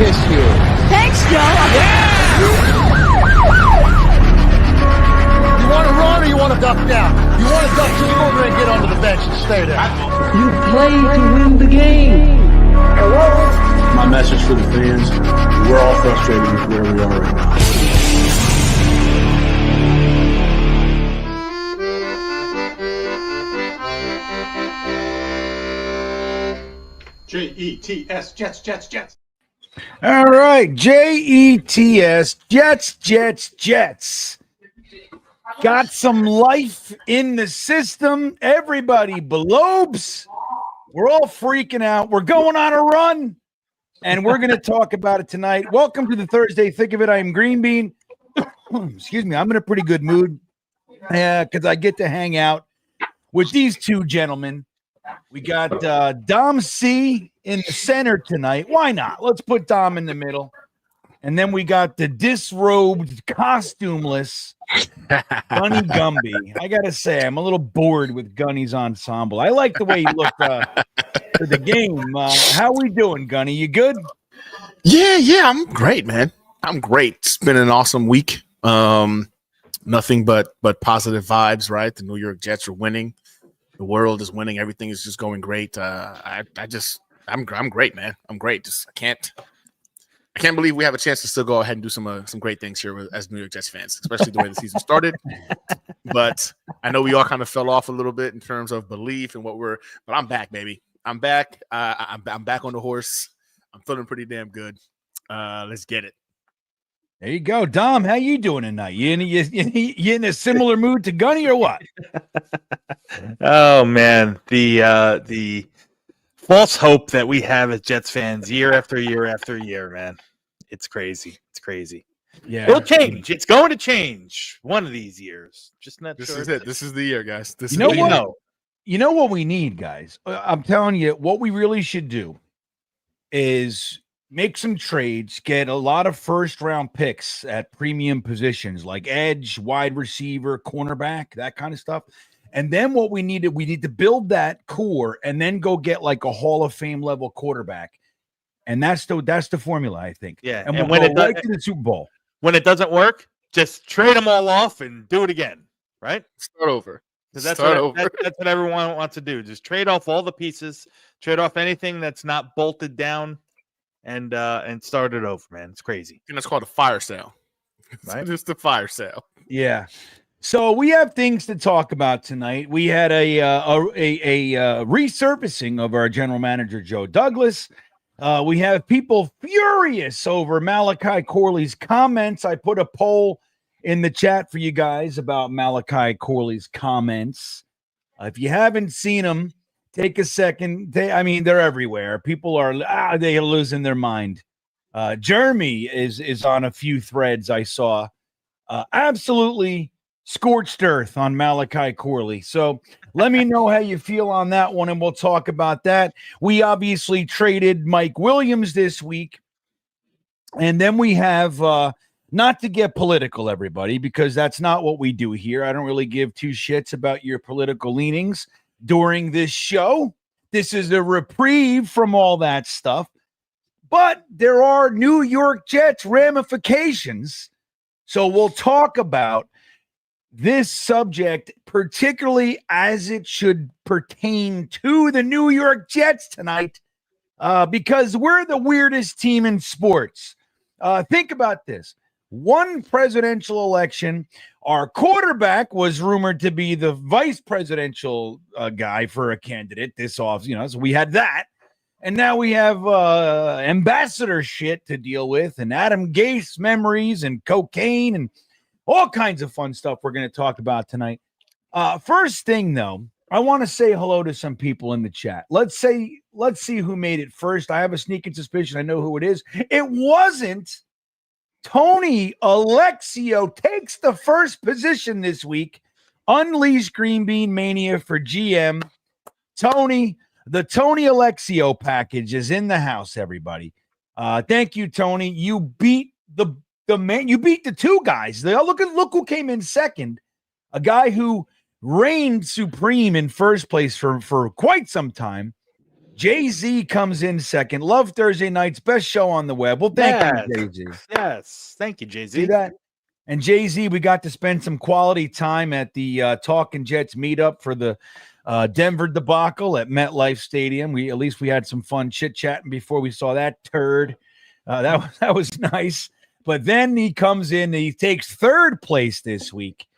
kiss you. Thanks, Joe. Yeah! You want to run or you want to duck down? You want to duck, just go over and get onto the bench and stay there. You play to win the game. My message for the fans, we're all frustrated with where we are right now. Jets, Jets. All right, Jets, Jets. Got some life in the system. Everybody belobes. We're all freaking out. We're going on a run, and we're going to talk about it tonight. Welcome to the Thursday Thick of It. I am GreenBean. Excuse me. I'm in a pretty good mood because I get to hang out with these two gentlemen. We got Dom C in the center tonight. Why not? Let's put Dom in the middle. And then we got the disrobed, costumeless Gunny Gumby. I got to say, I'm a little bored with Gunny's ensemble. I like the way he looked for the game. How we doing, Gunny? You good? Yeah, I'm great, man. I'm great. It's been an awesome week. Nothing but positive vibes, right? The New York Jets are winning. The world is winning. Everything is just going great. I'm great, man. I'm great. I can't believe we have a chance to still go ahead and do some great things here as New York Jets fans, especially the way the season started. But I know we all kind of fell off a little bit in terms of belief and but I'm back, baby. I'm back. I'm back on the horse. I'm feeling pretty damn good. Let's get it. There you go. Dom, how you doing tonight? You in a similar mood to Gunny or what? Oh, man. The false hope that we have as Jets fans year after year after year, man. It's crazy. It's crazy. Yeah. It'll change. It's going to change one of these years. Just not This sure. is it. This is the year, guys. You know what we need, guys? I'm telling you, what we really should do is make some trades, get a lot of first-round picks at premium positions like edge, wide receiver, cornerback, that kind of stuff. And then what we need to build that core and then go get like a Hall of Fame level quarterback. And that's the formula, I think. Yeah. And when it does, to the Super Bowl. When it doesn't work, just trade them all off and do it again, right? Start over. Because that's what everyone wants to do. Just trade off all the pieces, trade off anything that's not bolted down, and start it over, man. It's crazy. And that's called a fire sale. Right? Just a fire sale. Yeah. So we have things to talk about tonight. We had a resurfacing of our general manager, Joe Douglas. We have people furious over Malachi Corley's comments. I put a poll in the chat for you guys about Malachi Corley's comments. If you haven't seen them, take a second. They're everywhere. People are they are losing their mind. Jeremy is on a few threads I saw. Absolutely scorched earth on Malachi Corley. So let me know how you feel on that one, and we'll talk about that. We obviously traded Mike Williams this week. And then we have, not to get political, everybody, because that's not what we do here. I don't really give two shits about your political leanings during this show. This is a reprieve from all that stuff. But there are New York Jets ramifications. So we'll talk about this subject, particularly as it should pertain to the New York Jets tonight, because we're the weirdest team in sports. Think about this. One presidential election, our quarterback was rumored to be the vice presidential guy for a candidate this off, so we had that. And now we have ambassador shit to deal with, and Adam Gase memories and cocaine and all kinds of fun stuff we're going to talk about tonight. First thing, though, I want to say hello to some people in the chat. Let's see who made it first. I have a sneaking suspicion I know who it is. It wasn't Tony Alexio. Takes the first position this week. Unleash GreenBean Mania for GM. Tony, the Tony Alexio package is in the house, everybody. Thank you, Tony. You beat the man. You beat the two guys. Look who came in second. A guy who reigned supreme in first place for quite some time. Jay-Z comes in second. Love Thursday nights, best show on the web. Well, thank Yes. you, Jay-Z. Yes. Thank you, Jay-Z. See that? And Jay-Z, we got to spend some quality time at the Talking Jets meetup for the Denver debacle at MetLife Stadium. At least we had some fun chit-chatting before we saw that turd. That was nice. But then he comes in and he takes third place this week.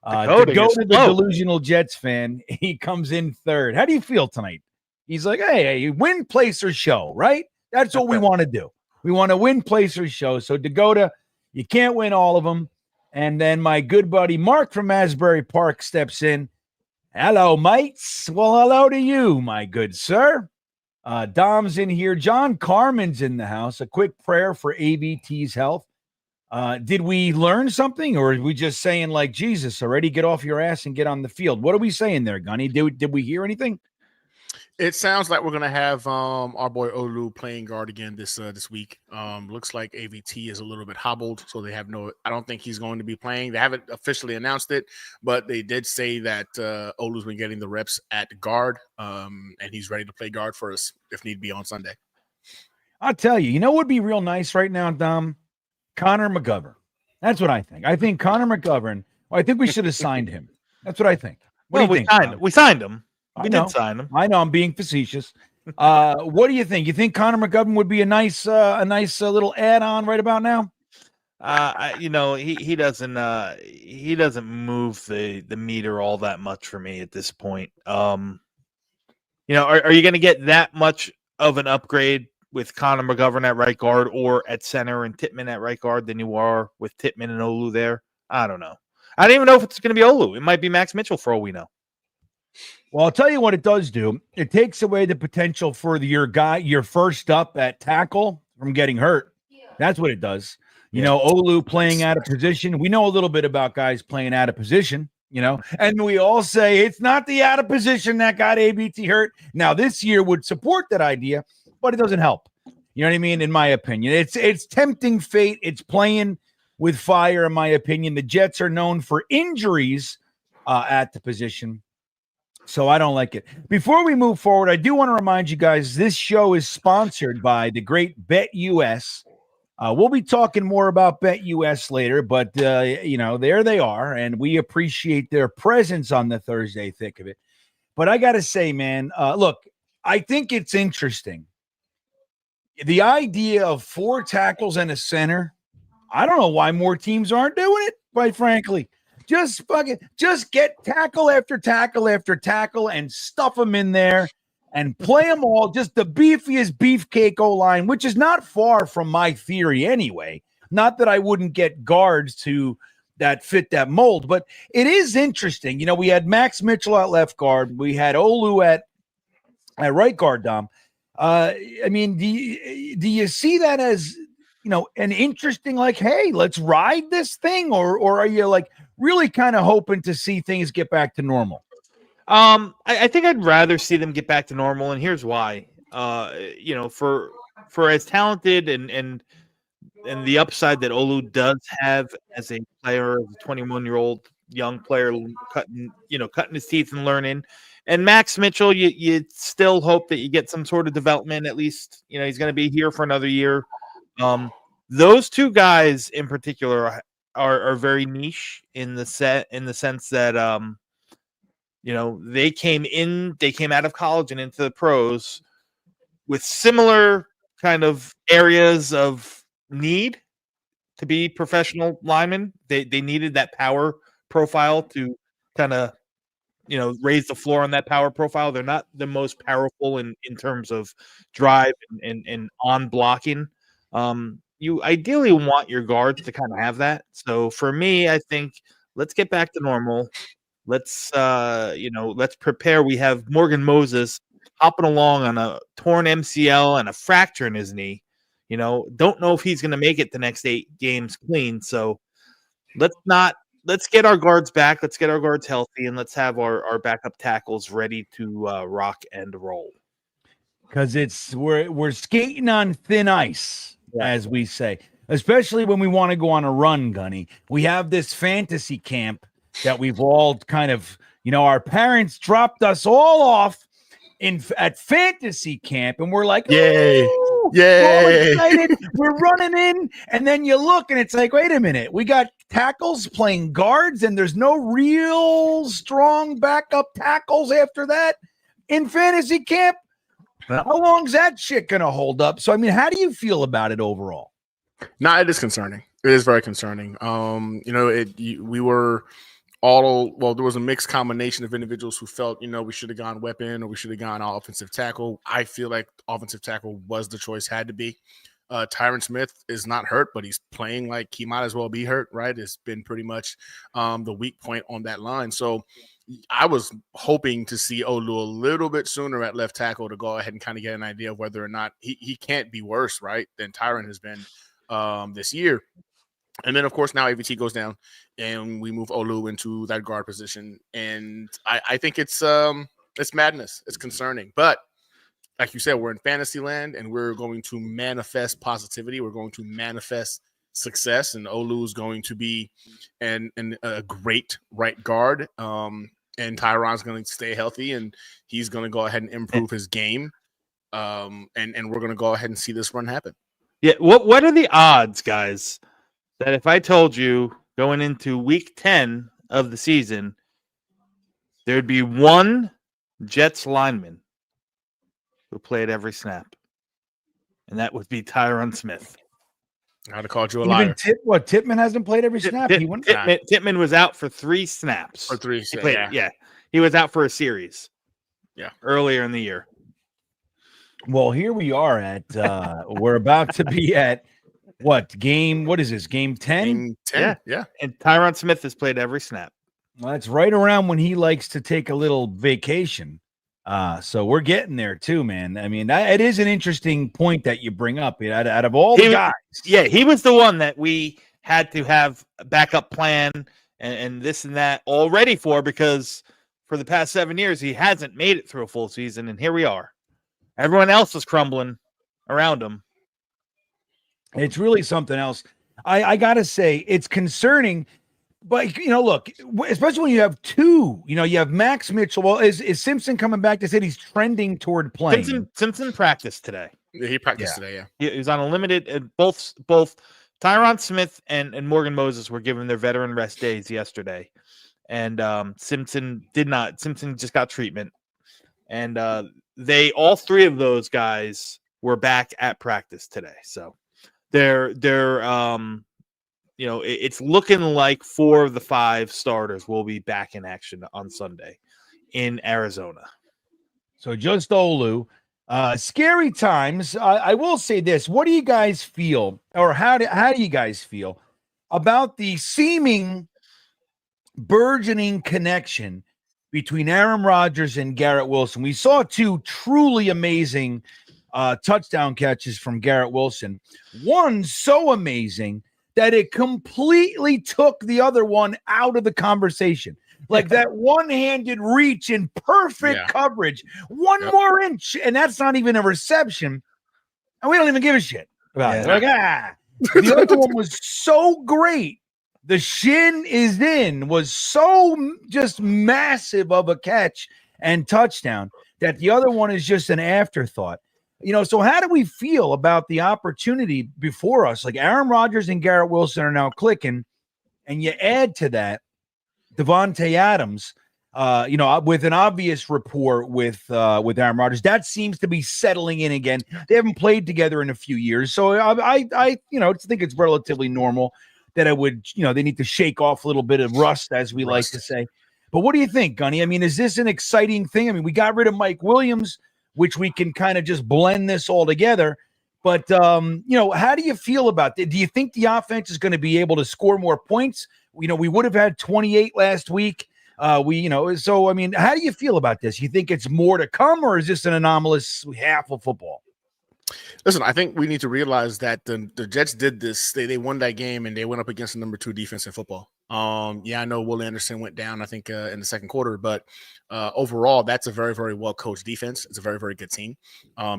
To go to the delusional Jets fan, he comes in third. How do you feel tonight? He's like, hey, win, place, or show, right? That's what we want to do. We want to win, place, or show. So Dakota, you can't win all of them. And then my good buddy Mark from Asbury Park steps in. Hello, mates. Well, hello to you, my good sir. Dom's in here. John Carmen's in the house. A quick prayer for ABT's health. Did we learn something, or are we just saying like Jesus already? Get off your ass and get on the field. What are we saying there, Gunny? Did we hear anything? It sounds like we're gonna have our boy Olu playing guard again this week. Looks like AVT is a little bit hobbled, so they have I don't think he's going to be playing. They haven't officially announced it, but they did say that Olu's been getting the reps at guard, and he's ready to play guard for us if need be on Sunday. I'll tell you, what would be real nice right now, Dom? Connor McGovern. That's what I think. I think Connor McGovern. Well, I think we should have signed him. That's what I think. What do you think? We signed him. We did sign him. I know I'm being facetious. What do you think? You think Connor McGovern would be a nice little add-on right about now? He doesn't move the meter all that much for me at this point. Are you going to get that much of an upgrade with Connor McGovern at right guard or at center and Tittman at right guard than you are with Tittman and Olu there? I don't know. I don't even know if it's going to be Olu. It might be Max Mitchell for all we know. Well, I'll tell you what it does do. It takes away the potential for your first up at tackle from getting hurt. That's what it does. Olu playing out of position. We know a little bit about guys playing out of position, and we all say it's not the out of position that got ABT hurt. Now, this year would support that idea, but it doesn't help. You know what I mean? In my opinion, it's tempting fate. It's playing with fire, in my opinion. The Jets are known for injuries at the position. So I don't like it. Before we move forward, I do want to remind you guys, this show is sponsored by the great BetUS. We'll be talking more about BetUS later, but, there they are, and we appreciate their presence on the Thursday thick of it. But I got to say, man, look, I think it's interesting. The idea of 4 tackles and a center, I don't know why more teams aren't doing it, quite frankly. Just get tackle after tackle after tackle and stuff them in there and play them all. Just the beefiest beefcake O-line, which is not far from my theory anyway. Not that I wouldn't get guards that fit that mold, but it is interesting. We had Max Mitchell at left guard. We had Olu at right guard, Dom. Do you see that as, an interesting, like, hey, let's ride this thing? Or are you like really kind of hoping to see things get back to normal? I think I'd rather see them get back to normal, and here's why. For as talented and the upside that Olu does have as a player, as a 21-year-old young player, cutting his teeth and learning. And Max Mitchell, you still hope that you get some sort of development. At least, he's going to be here for another year. Those two guys in particular are very niche in the sense that they came out of college and into the pros with similar kind of areas of need to be professional linemen. They needed that power profile to kind of raise the floor on that power profile. They're not the most powerful in terms of drive and on blocking. You ideally want your guards to kind of have that. So for me, I think let's get back to normal. Let's prepare. We have Morgan Moses hopping along on a torn MCL and a fracture in his knee. Don't know if he's going to make it the next 8 games clean. So let's get our guards back. Let's get our guards healthy, and let's have our backup tackles ready to rock and roll. Because we're skating on thin ice, as we say, especially when we want to go on a run, Gunny. We have this fantasy camp that we've all kind of, our parents dropped us all off at fantasy camp, and we're like, Yay. "Ooh, Yay. we're all excited, we're running in, and then you look and it's like, wait a minute, we got tackles playing guards, and there's no real strong backup tackles after that in fantasy camp. How long's that shit gonna hold up? So I mean, how do you feel about it overall? No, it is concerning. It is very concerning. We were there was a mixed combination of individuals who felt, we should have gone weapon or we should have gone offensive tackle. I feel like offensive tackle was the choice, had to be. Tyron Smith is not hurt, but he's playing like he might as well be hurt, right? It's been pretty much the weak point on that line. So I was hoping to see Olu a little bit sooner at left tackle to go ahead and kind of get an idea of whether or not he can't be worse, right, than Tyron has been this year. And then, of course, now AVT goes down, and we move Olu into that guard position. And I think it's madness. It's concerning. But like you said, we're in fantasy land, and we're going to manifest positivity. We're going to manifest success, and Olu is going to be a great right guard. And Tyron's going to stay healthy, and he's going to go ahead and improve his game. And we're going to go ahead and see this run happen. Yeah. What are the odds, guys, that if I told you going into week 10 of the season, there'd be one Jets lineman who played every snap, and that would be Tyron Smith? I'd have called you a liar. Tippmann hasn't played every snap. Tippmann was out for 3 snaps. For 3, yeah. He was out for a series. Yeah, earlier in the year. Well, here we are at. We're about to be at what game? What is this? Game 10? Game 10. Yeah. And Tyron Smith has played every snap. Well, that's right around when he likes to take a little vacation. So we're getting there too, man. I mean, it is an interesting point that you bring up. Out of all the guys, he was the one that we had to have a backup plan and this and that all ready for, because for the past 7 years he hasn't made it through a full season, and here we are. Everyone else is crumbling around him. It's really something else. I gotta say, it's concerning. But, look, especially when you have 2, you have Max Mitchell. Well, is Simpson coming back? They said he's trending toward playing. Simpson practiced today. Yeah, he practiced today, yeah. He was on a limited. Both Tyron Smith and Morgan Moses were given their veteran rest days yesterday. And Simpson did not. Simpson just got treatment. And all 3 of those guys were back at practice today. So they're it's looking like 4 of the 5 starters will be back in action on Sunday in Arizona. So just Olu. Scary times. I will say this. What do you guys feel, or how do you guys feel about the seeming burgeoning connection between Aaron Rodgers and Garrett Wilson? We saw 2 truly amazing touchdown catches from Garrett Wilson. One so amazing that it completely took the other one out of the conversation. Like that one-handed reach in perfect coverage. One more inch, and that's not even a reception. And we don't even give a shit about it. Like, The other one was so great. The shin is in was so just massive of a catch and touchdown that the other one is just an afterthought. So how do we feel about the opportunity before us? Like Aaron Rodgers and Garrett Wilson are now clicking, and you add to that Devontae Adams, with an obvious rapport with Aaron Rodgers. That seems to be settling in again. They haven't played together in a few years, so I think it's relatively normal that they need to shake off a little bit of rust, as we like to say. But what do you think, Gunny? I mean, is this an exciting thing? I mean, we got rid of Mike Williams, which we can kind of just blend this all together. But, how do you feel about that? Do you think the offense is going to be able to score more points? We would have had 28 last week. So, I mean, how do you feel about this? You think it's more to come, or is this an anomalous half of football? Listen, I think we need to realize that the Jets did this. They won that game, and they went up against the number 2 defense in football. I know Will Anderson went down, I think, in the second quarter, but overall, that's a very, very well-coached defense. It's a very, very good team.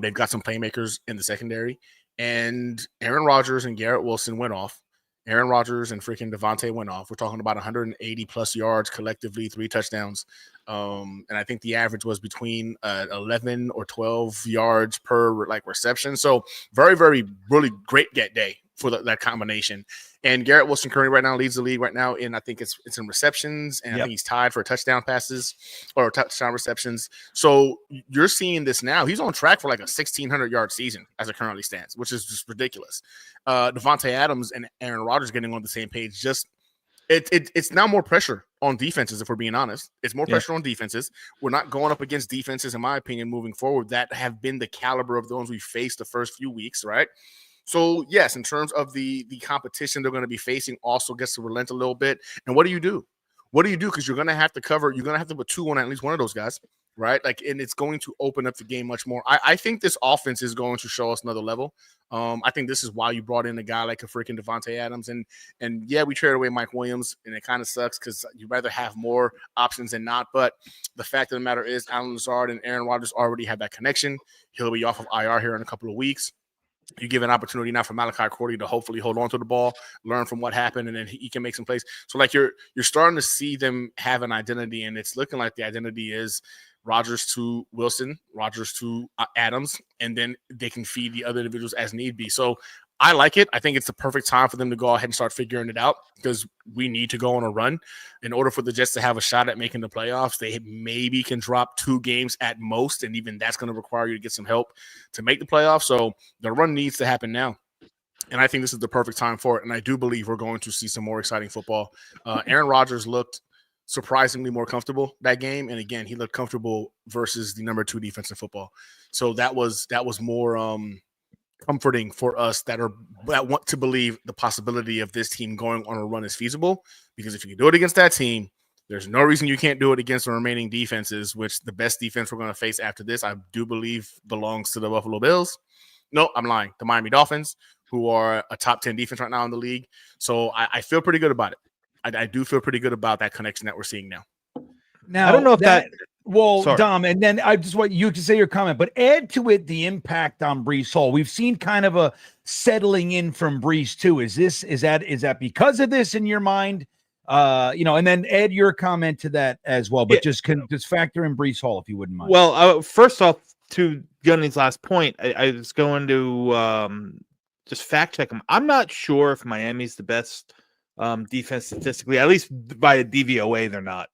They've got some playmakers in the secondary, and Aaron Rodgers and Garrett Wilson went off, Aaron Rodgers and freaking Devontae went off. We're talking about 180 plus yards collectively, 3 touchdowns. And I think the average was between 11 or 12 yards per like reception. So very, very, really great get day for that combination. And Garrett Wilson currently right now leads the league right now in, I think it's in receptions, and I think he's tied for touchdown passes or touchdown receptions. So you're seeing this now. He's on track for like a 1,600-yard season as it currently stands, which is just ridiculous. Devontae Adams and Aaron Rodgers getting on the same page. Just it's now more pressure on defenses, if we're being honest. It's more pressure on defenses. We're not going up against defenses, in my opinion, moving forward that have been the caliber of the ones we faced the first few weeks, right? So, yes, in terms of the competition they're going to be facing also gets to relent a little bit. And what do you do? What do you do? Because you're going to have to cover – you're going to have to put 2 on at least one of those guys, right? Like, and it's going to open up the game much more. I think this offense is going to show us another level. I think this is why you brought in a guy like a freaking Devontae Adams. And yeah, we traded away Mike Williams, and it kind of sucks because you'd rather have more options than not. But the fact of the matter is Alan Lazard and Aaron Rodgers already have that connection. He'll be off of IR here in a couple of weeks. You give an opportunity now for Malachi Corley to hopefully hold on to the ball, learn from what happened, and then he can make some plays. So, like, you're starting to see them have an identity, and it's looking like the identity is Rodgers to Wilson, Rodgers to Adams, and then they can feed the other individuals as need be. So I like it. I think it's the perfect time for them to go ahead and start figuring it out because we need to go on a run. In order for the Jets to have a shot at making the playoffs, they maybe can drop 2 games at most, and even that's going to require you to get some help to make the playoffs. So the run needs to happen now. And I think this is the perfect time for it, and I do believe we're going to see some more exciting football. Aaron Rodgers looked surprisingly more comfortable that game, and again, he looked comfortable versus the number 2 defense in football. So that was more comforting for us that want to believe the possibility of this team going on a run is feasible, because if you can do it against that team, there's no reason you can't do it against the remaining defenses, which the best defense we're going to face after this, I do believe, belongs to the Buffalo Bills. No, I'm lying. The Miami Dolphins, who are a top 10 defense right now in the league. So I feel pretty good about it. I do feel pretty good about that connection that we're seeing now. Now, I don't know if that well, sorry. Dom, and then I just want you to say your comment, but add to it the impact on Breece Hall. We've seen kind of a settling in from Breece too. Is that because of this in your mind? And then add your comment to that as well. But just factor in Breece Hall if you wouldn't mind. Well, first off, to Gunny's last point, I was going to just fact check him. I'm not sure if Miami's the best defense statistically, at least by a DVOA, they're not.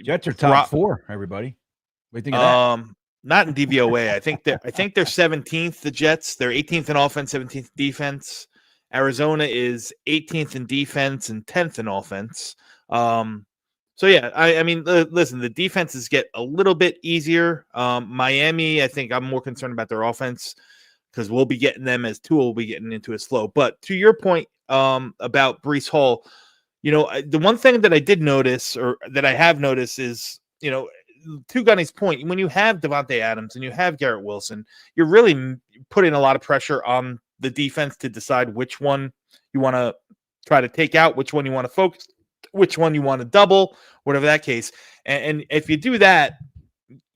Jets are top 4, everybody. What do you think of that? Not in DVOA. I think they're 17th, the Jets. They're 18th in offense, 17th in defense. Arizona is 18th in defense and 10th in offense. So yeah, I mean, listen, the defenses get a little bit easier. Miami, I think I'm more concerned about their offense because we'll be getting them as Tua will be getting into it slow. But to your point about Breece Hall, the one thing that I did notice, or that I have noticed, is, to Gunny's point, when you have Devontae Adams and you have Garrett Wilson, you're really putting a lot of pressure on the defense to decide which one you want to try to take out, which one you want to focus, which one you want to double, whatever that case. And if you do that,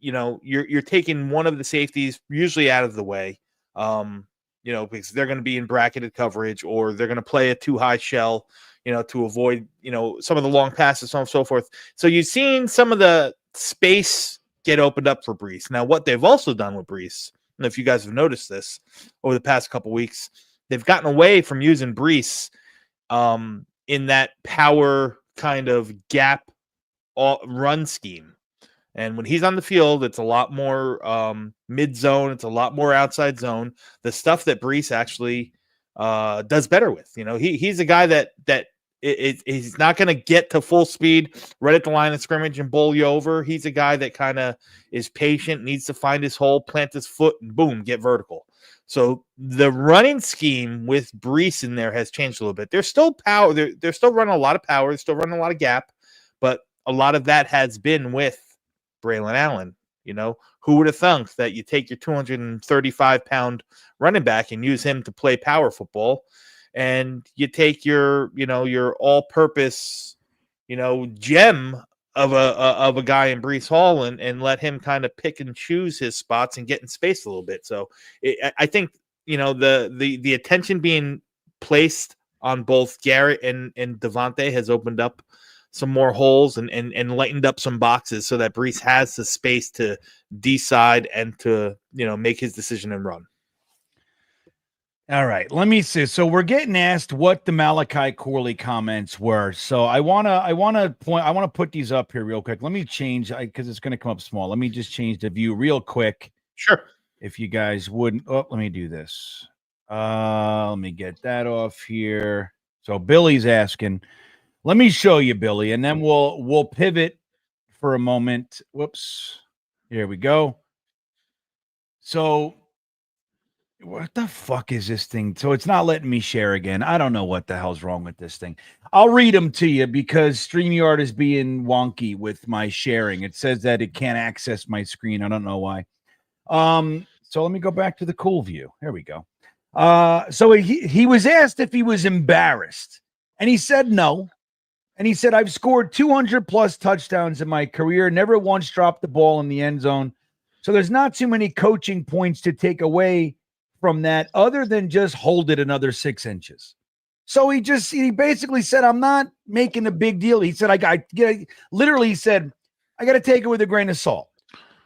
you're taking one of the safeties usually out of the way, because they're going to be in bracketed coverage, or they're going to play a too high shell, to avoid, some of the long passes, so on and so forth. So you've seen some of the space get opened up for Breece. Now, what they've also done with Breece, and if you guys have noticed this over the past couple weeks, they've gotten away from using Breece in that power kind of gap run scheme. And when he's on the field, it's a lot more mid-zone. It's a lot more outside zone. The stuff that Breece actually does better with. He's a guy that he's not going to get to full speed right at the line of scrimmage and bowl you over. He's a guy that kind of is patient, needs to find his hole, plant his foot, and boom, get vertical. So the running scheme with Breece in there has changed a little bit. There's still power. They're still running a lot of power. They're still running a lot of gap, but a lot of that has been with Braylon Allen. Who would have thunk that you take your 235-pound running back and use him to play power football, and you take your all-purpose, gem of a guy in Breece Hall and let him kind of pick and choose his spots and get in space a little bit. So I think the attention being placed on both Garrett and Devontae has opened up some more holes and lightened up some boxes so that Brees has the space to decide and to, make his decision and run. All right, let me see. So we're getting asked what the Malachi Corley comments were. So I want to put these up here real quick. Let me change because it's going to come up small. Let me just change the view real quick. Sure. If you guys wouldn't, let me do this. Let me get that off here. So Billy's asking, let me show you, Billy, and then we'll pivot for a moment. Whoops. Here we go. So what the fuck is this thing? So it's not letting me share again. I don't know what the hell's wrong with this thing. I'll read them to you because StreamYard is being wonky with my sharing. It says that it can't access my screen. I don't know why. So let me go back to the cool view. Here we go. So he was asked if he was embarrassed, and he said no. And he said, I've scored 200 plus touchdowns in my career, never once dropped the ball in the end zone. So there's not too many coaching points to take away from that other than just hold it another 6 inches. So he basically said, I'm not making a big deal. He said, literally said, I got to take it with a grain of salt.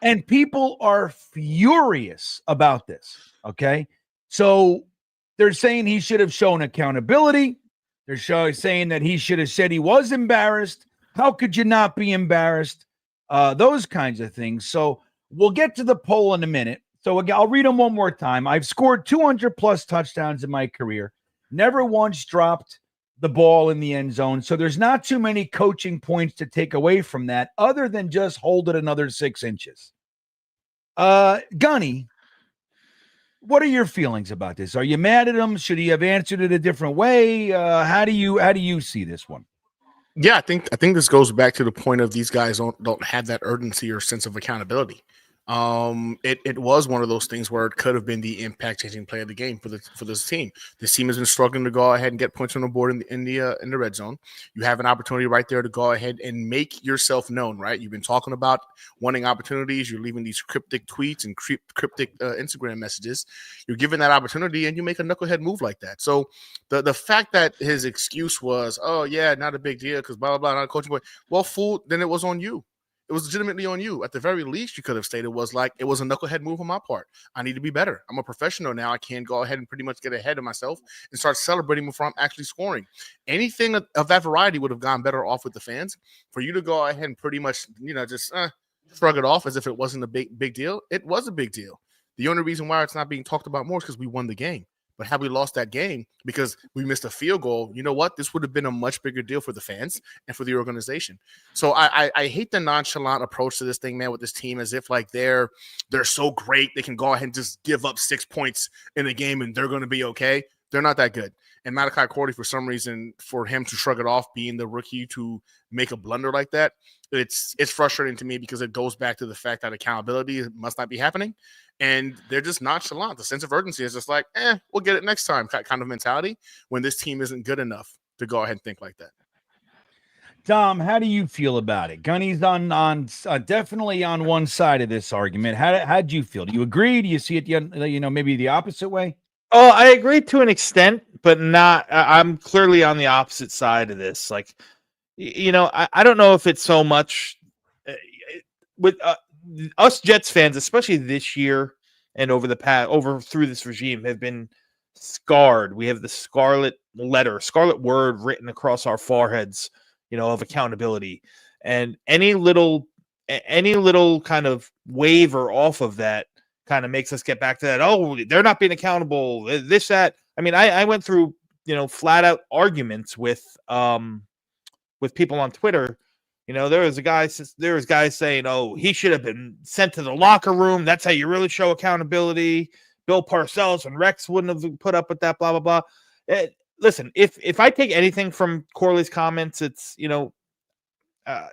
And people are furious about this. Okay. So they're saying he should have shown accountability. They're saying that he should have said he was embarrassed. How could you not be embarrassed? Those kinds of things. So we'll get to the poll in a minute. So again, I'll read them one more time. I've scored 200 plus touchdowns in my career. Never once dropped the ball in the end zone. So there's not too many coaching points to take away from that other than just hold it another 6 inches. Gunny, what are your feelings about this? Are you mad at him? Should he have answered it a different way? How do you see this one? Yeah, I think this goes back to the point of these guys don't have that urgency or sense of accountability. It was one of those things where it could have been the impact-changing play of the game for this team. This team has been struggling to go ahead and get points on the board in the red zone. You have an opportunity right there to go ahead and make yourself known, right? You've been talking about wanting opportunities. You're leaving these cryptic tweets and cryptic Instagram messages. You're given that opportunity, and you make a knucklehead move like that. So the fact that his excuse was, oh yeah, not a big deal because blah blah blah, not a coaching point. Well, fool, then it was on you. It was legitimately on you. At the very least, you could have stated was like, it was a knucklehead move on my part. I need to be better. I'm a professional now. I can't go ahead and pretty much get ahead of myself and start celebrating before I'm actually scoring. Anything of that variety would have gone better off with the fans. For you to go ahead and pretty much, just shrug it off as if it wasn't a big deal. It was a big deal. The only reason why it's not being talked about more is because we won the game. But had we lost that game because we missed a field goal, you know what? This would have been a much bigger deal for the fans and for the organization. So I hate the nonchalant approach to this thing, man, with this team, as if like they're so great they can go ahead and just give up 6 points in a game and they're going to be okay. They're not that good. And Malachi Corley, for some reason, for him to shrug it off, being the rookie to make a blunder like that, it's frustrating to me because it goes back to the fact that accountability must not be happening. And they're just nonchalant. The sense of urgency is just like, we'll get it next time kind of mentality when this team isn't good enough to go ahead and think like that. Tom, how do you feel about it? Gunny's on definitely on one side of this argument. How do you feel? Do you agree? Do you see it, maybe the opposite way? Oh, I agree to an extent, but not. I'm clearly on the opposite side of this. Like, I don't know if it's so much with us Jets fans, especially this year and through this regime, have been scarred. We have the scarlet word written across our foreheads, of accountability, and any little kind of waver off of that kind of makes us get back to that. Oh, they're not being accountable. This, that. I mean, I went through, flat out arguments with people on Twitter. There was guys saying, oh, he should have been sent to the locker room. That's how you really show accountability. Bill Parcells and Rex wouldn't have put up with that, blah, blah, blah. Listen, if I take anything from Corley's comments, it's, I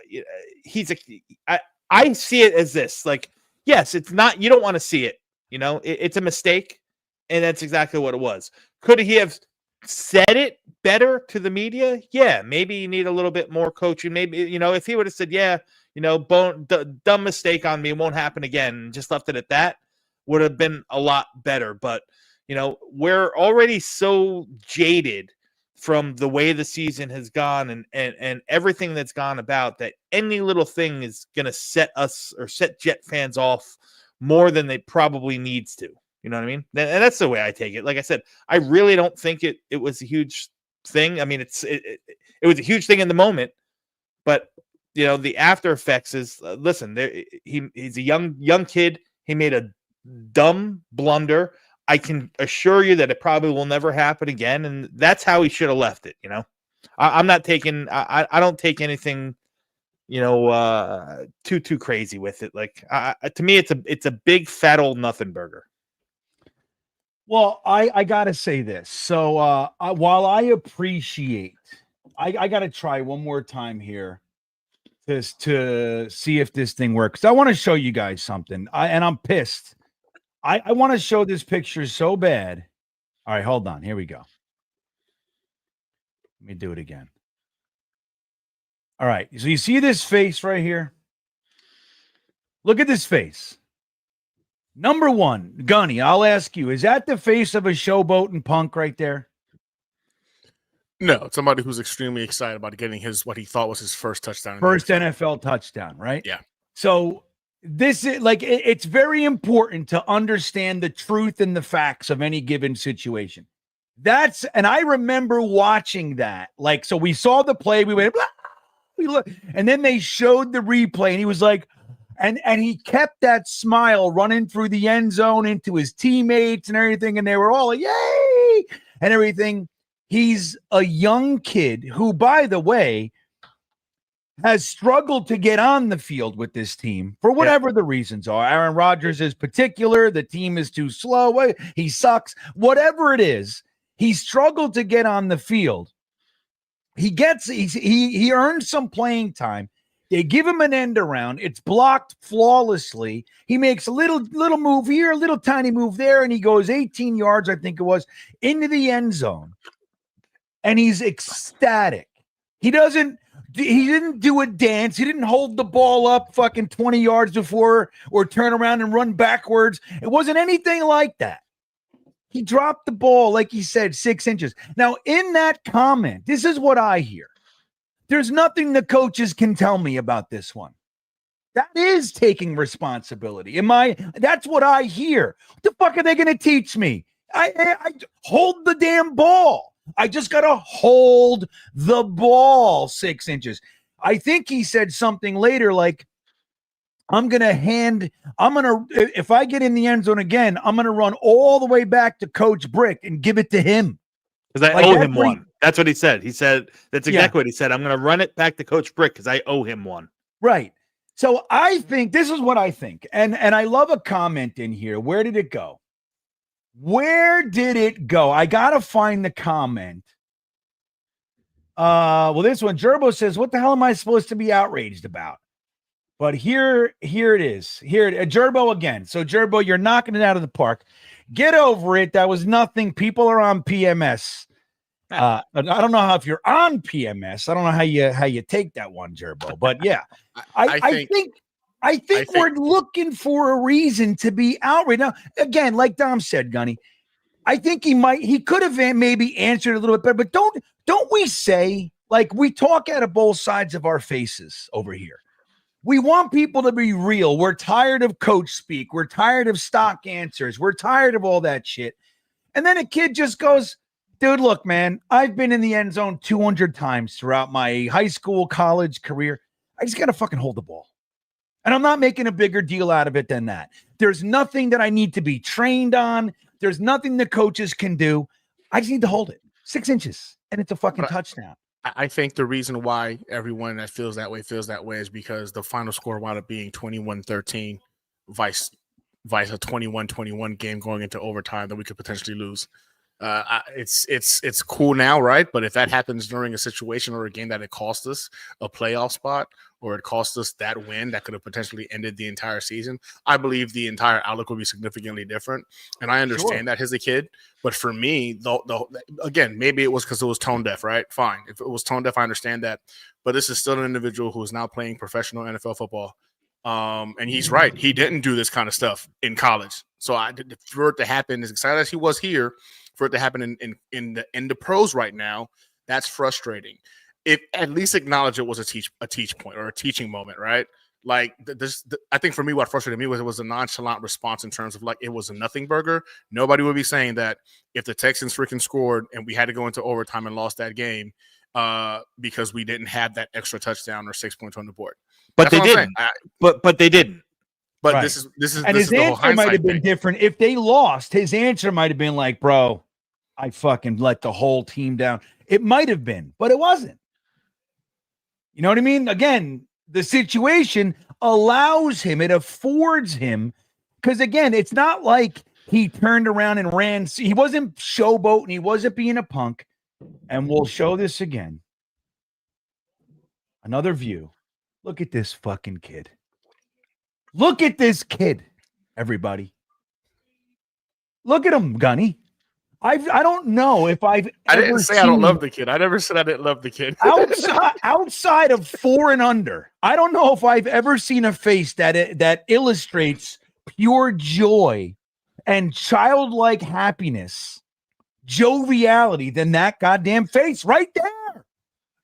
see it as this, like, yes, it's not, you don't want to see it, it's a mistake. And that's exactly what it was. Could he have said it better to the media? Yeah, maybe you need a little bit more coaching. Maybe, if he would have said, yeah, dumb mistake on me, it won't happen again, and just left it at that, would have been a lot better. But, we're already so jaded from the way the season has gone and everything that's gone about, that any little thing is going to set us or set Jet fans off more than they probably needs to. You know what I mean? And that's the way I take it. Like I said, I really don't think it was a huge thing. I mean, it was a huge thing in the moment, but the after effects is listen. He's a young kid. He made a dumb blunder. I can assure you that it probably will never happen again, and that's how he should have left it. I'm not taking. I don't take anything, too crazy with it. Like to me, it's a big fat old nothing burger. Well, I gotta say this. So while I appreciate, I gotta try one more time here to see if this thing works. I want to show you guys something. And I'm pissed. I want to show this picture so bad. All right, hold on. Here we go. Let me do it again. All right. So you see this face right here? Look at this face. Number one, Gunny, I'll ask you, is that the face of a showboating punk right there? No, somebody who's extremely excited about getting what he thought was his first touchdown. First NFL touchdown, right? Yeah. So this is like, it's very important to understand the truth and the facts of any given situation. And I remember watching that. Like, so we saw the play, we went, blah, we look, and then they showed the replay, and he was like, and he kept that smile running through the end zone into his teammates and everything, and they were all like, yay, and everything. He's a young kid who, by the way, has struggled to get on the field with this team for whatever the reasons are. Aaron Rodgers is particular. The team is too slow. He sucks. Whatever it is, he struggled to get on the field. He earned some playing time. They give him an end around. It's blocked flawlessly. He makes a little move here, a little tiny move there, and he goes 18 yards, I think it was, into the end zone. And he's ecstatic. He didn't do a dance. He didn't hold the ball up fucking 20 yards before or turn around and run backwards. It wasn't anything like that. He dropped the ball, like he said, 6 inches. Now, in that comment, this is what I hear. There's nothing the coaches can tell me about this one. That is taking responsibility. That's what I hear. What the fuck are they going to teach me? I hold the damn ball. I just got to hold the ball 6 inches. I think he said something later like, if I get in the end zone again, I'm going to run all the way back to Coach Brick and give it to him. Because I owe him one. That's what he said. He said, that's exactly what he said. I'm going to run it back to Coach Brick because I owe him one. Right. So I think this is what I think. And I love a comment in here. Where did it go? Where did it go? I got to find the comment. Well, this one, Gerbo says, what the hell am I supposed to be outraged about? But here it is. Gerbo again. So Gerbo, you're knocking it out of the park. Get over it. That was nothing. People are on PMS. I don't know if you're on PMS. I don't know how you take that one, Gerbo. But yeah, I think we're looking for a reason to be outraged. Now, again, like Dom said, Gunny, I think he could have maybe answered a little bit better. But don't we say, like, we talk out of both sides of our faces over here. We want people to be real. We're tired of coach speak. We're tired of stock answers. We're tired of all that shit. And then a kid just goes, dude, look, man, I've been in the end zone 200 times throughout my high school, college career. I just got to fucking hold the ball. And I'm not making a bigger deal out of it than that. There's nothing that I need to be trained on. There's nothing the coaches can do. I just need to hold it 6 inches, and it's a fucking touchdown. I think the reason why everyone that feels that way is because the final score wound up being 21-13 vice a 21-21 game going into overtime that we could potentially lose. It's cool now, right? But if that happens during a situation or a game that it cost us a playoff spot or it cost us that win that could have potentially ended the entire season, I believe the entire outlook will be significantly different. And I understand that as a kid, but for me, again, maybe it was because it was tone deaf, right? Fine. If it was tone deaf, I understand that. But this is still an individual who is now playing professional NFL football. And he's right. He didn't do this kind of stuff in college. So for it to happen, as excited as he was here, for it to happen in the pros right now, that's frustrating. If at least acknowledge it was a teach point or a teaching moment, right? Like I think for me, what frustrated me was it was a nonchalant response in terms of like it was a nothing burger. Nobody would be saying that if the Texans freaking scored and we had to go into overtime and lost that game because we didn't have that extra touchdown or 6 points on the board. But they didn't. But they didn't. But Right. this is And this his is the whole answer might have been thing. different. If they lost, his answer might have been like, bro, I fucking let the whole team down. It might have been, but it wasn't. You know what I mean? Again, the situation allows him, it affords him, because again, it's not like he turned around and ran. He wasn't showboating. He wasn't being a punk. And we'll show this again. Another view. Look at this fucking kid. Look at this kid, everybody. Look at him, Gunny. I don't know if I didn't say I don't love the kid. I never said I didn't love the kid. outside of 4 and under, I don't know if I've ever seen a face that illustrates pure joy and childlike happiness, joviality than that goddamn face right there.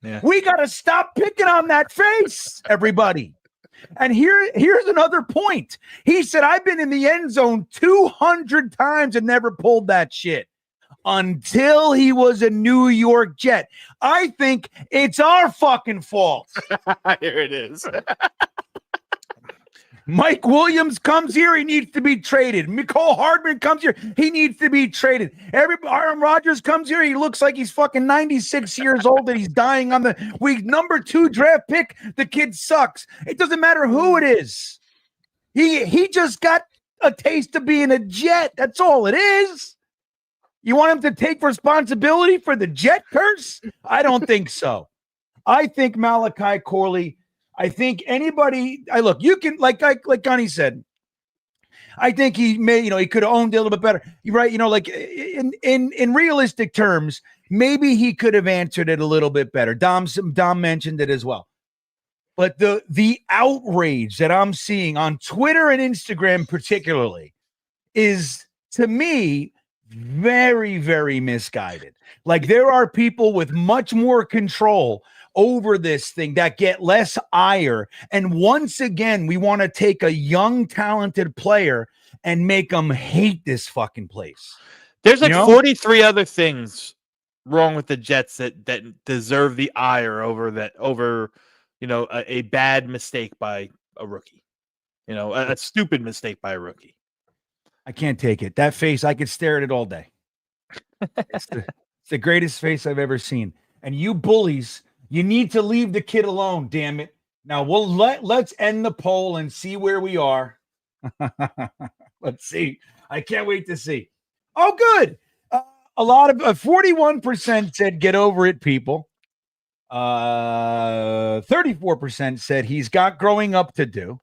Yeah. We got to stop picking on that face, everybody. And here's another point. He said, I've been in the end zone 200 times and never pulled that shit until he was a New York Jet. I think it's our fucking fault. Here it is. Mike Williams comes here, he needs to be traded. Mecole Hardman comes here, he needs to be traded. Aaron Rodgers comes here, he looks like he's fucking 96 years old and he's dying on the week number 2 draft pick. The kid sucks. It doesn't matter who it is. He just got a taste of being a Jet. That's all it is. You want him to take responsibility for the Jet curse? I don't think so. I think Malachi Corley. I think anybody. Look. You can like Gunny said. I think he may. He could have owned it a little bit better. You're right. Like in realistic terms, maybe he could have answered it a little bit better. Dom mentioned it as well. But the outrage that I'm seeing on Twitter and Instagram particularly is, to me, very, very misguided. Like there are people with much more control over this thing that get less ire. And once again, we want to take a young, talented player and make them hate this fucking place. There's like 43 other things wrong with the Jets that deserve the ire over a bad mistake by a rookie. A stupid mistake by a rookie. I can't take it. That face, I could stare at it all day. It's the greatest face I've ever seen. And you bullies, you need to leave the kid alone, damn it. Now let's end the poll and see where we are. Let's see. I can't wait to see. Oh, good. A lot of 41% said get over it, people. 34% said he's got growing up to do.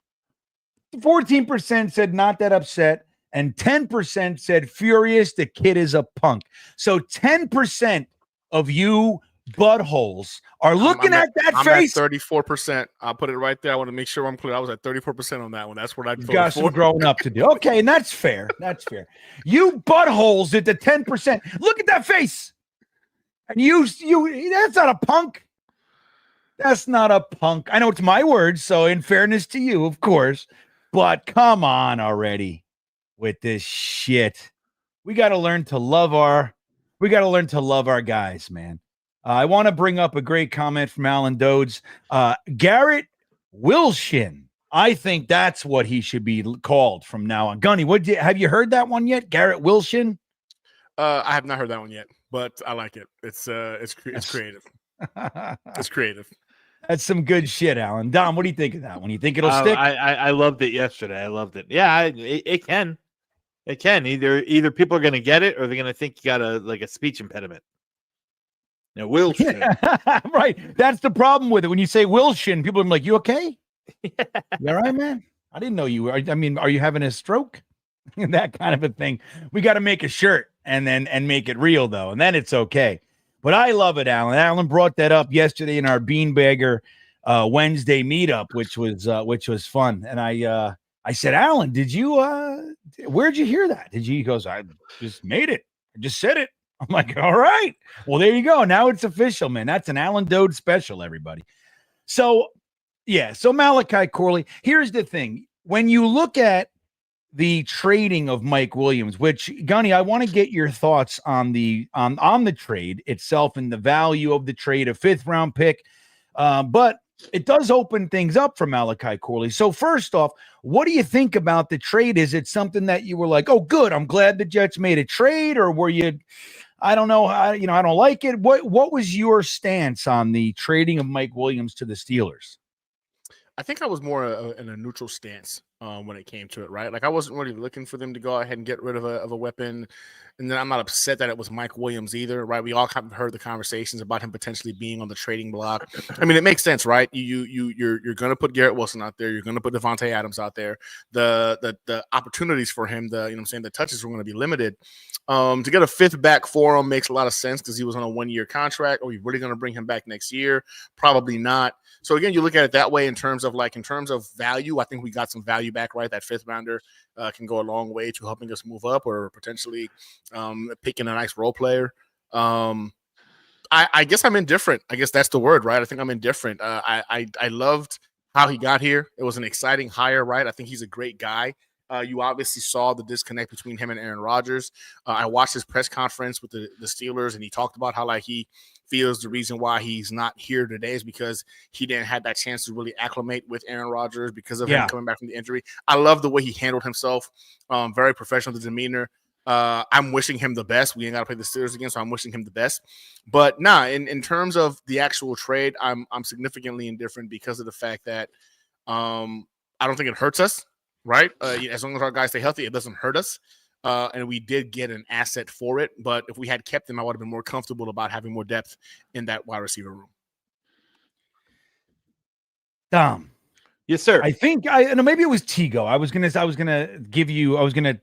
14% said not that upset. And 10% said furious. The kid is a punk. So 10% of you buttholes are looking at that face. I'm at 34%. I'll put it right there. I want to make sure I'm clear. I was at 34% on that one. That's what I got some growing up to do. Okay, and that's fair. That's fair. You buttholes at the 10%. Look at that face. And you that's not a punk. That's not a punk. I know it's my words, so in fairness to you, of course. But come on already with this shit. We got to learn to love our guys, man. I want to bring up a great comment from Alan Dodes. Garrett Wilshin. I think that's what he should be called from now on. Gunny, have you heard that one yet? Garrett Wilshin? I have not heard that one yet, but I like it. It's creative. It's creative. That's some good shit, Alan. Dom, what do you think of that one? You think it'll stick? I loved it yesterday. I loved it. Yeah, it can. It can. Either people are going to get it or they're going to think you got a speech impediment. Wilshin. Right. That's the problem with it. When you say Wilshin, people are like, you okay? You all right, man? I didn't know you were. I mean, are you having a stroke? That kind of a thing. We got to make a shirt and make it real, though. And then it's okay. But I love it, Alan. Alan brought that up yesterday in our Beanbagger Wednesday meetup, which was fun. And I said, Alan, did you where'd you hear that? He goes, I just made it. I just said it. I'm like, all right. Well, there you go. Now it's official, man. That's an Alan Dode special, everybody. So, yeah. So Malachi Corley, here's the thing. When you look at the trading of Mike Williams, which, Gunny, I want to get your thoughts on the trade itself and the value of the trade, a 5th round pick. But it does open things up for Malachi Corley. So first off, what do you think about the trade? Is it something that you were like, oh, good, I'm glad the Jets made a trade, or were you, I don't know, I don't like it. What was your stance on the trading of Mike Williams to the Steelers? I think I was more in a neutral stance when it came to it, right? Like I wasn't really looking for them to go ahead and get rid of a weapon, and then I'm not upset that it was Mike Williams either, right? We all kind of heard the conversations about him potentially being on the trading block. I mean, it makes sense, right? You're going to put Garrett Wilson out there, you're going to put Devontae Adams out there. The opportunities for him, the touches were going to be limited. To get a 5th back for him makes a lot of sense because he was on a 1-year contract. Are we really going to bring him back next year? Probably not. So again, you look at it that way in terms of value. I think we got some value back, right? That 5th rounder can go a long way to helping us move up or potentially picking a nice role player. I guess I'm indifferent. I guess that's the word, right? I think I'm indifferent. I loved how he got here. It was an exciting hire, right? I think he's a great guy. You obviously saw the disconnect between him and Aaron Rodgers. I watched his press conference with the Steelers, and he talked about how he feels the reason why he's not here today is because he didn't have that chance to really acclimate with Aaron Rodgers because of him coming back from the injury. I love the way he handled himself. Very professional, the demeanor. I'm wishing him the best. We ain't got to play the Steelers again, so I'm wishing him the best. But in terms of the actual trade, I'm significantly indifferent because of the fact that I don't think it hurts us. Right. As long as our guys stay healthy, it doesn't hurt us. And we did get an asset for it. But if we had kept him, I would have been more comfortable about having more depth in that wide receiver room. Dom. Yes, sir. I think maybe it was Tigo. I was gonna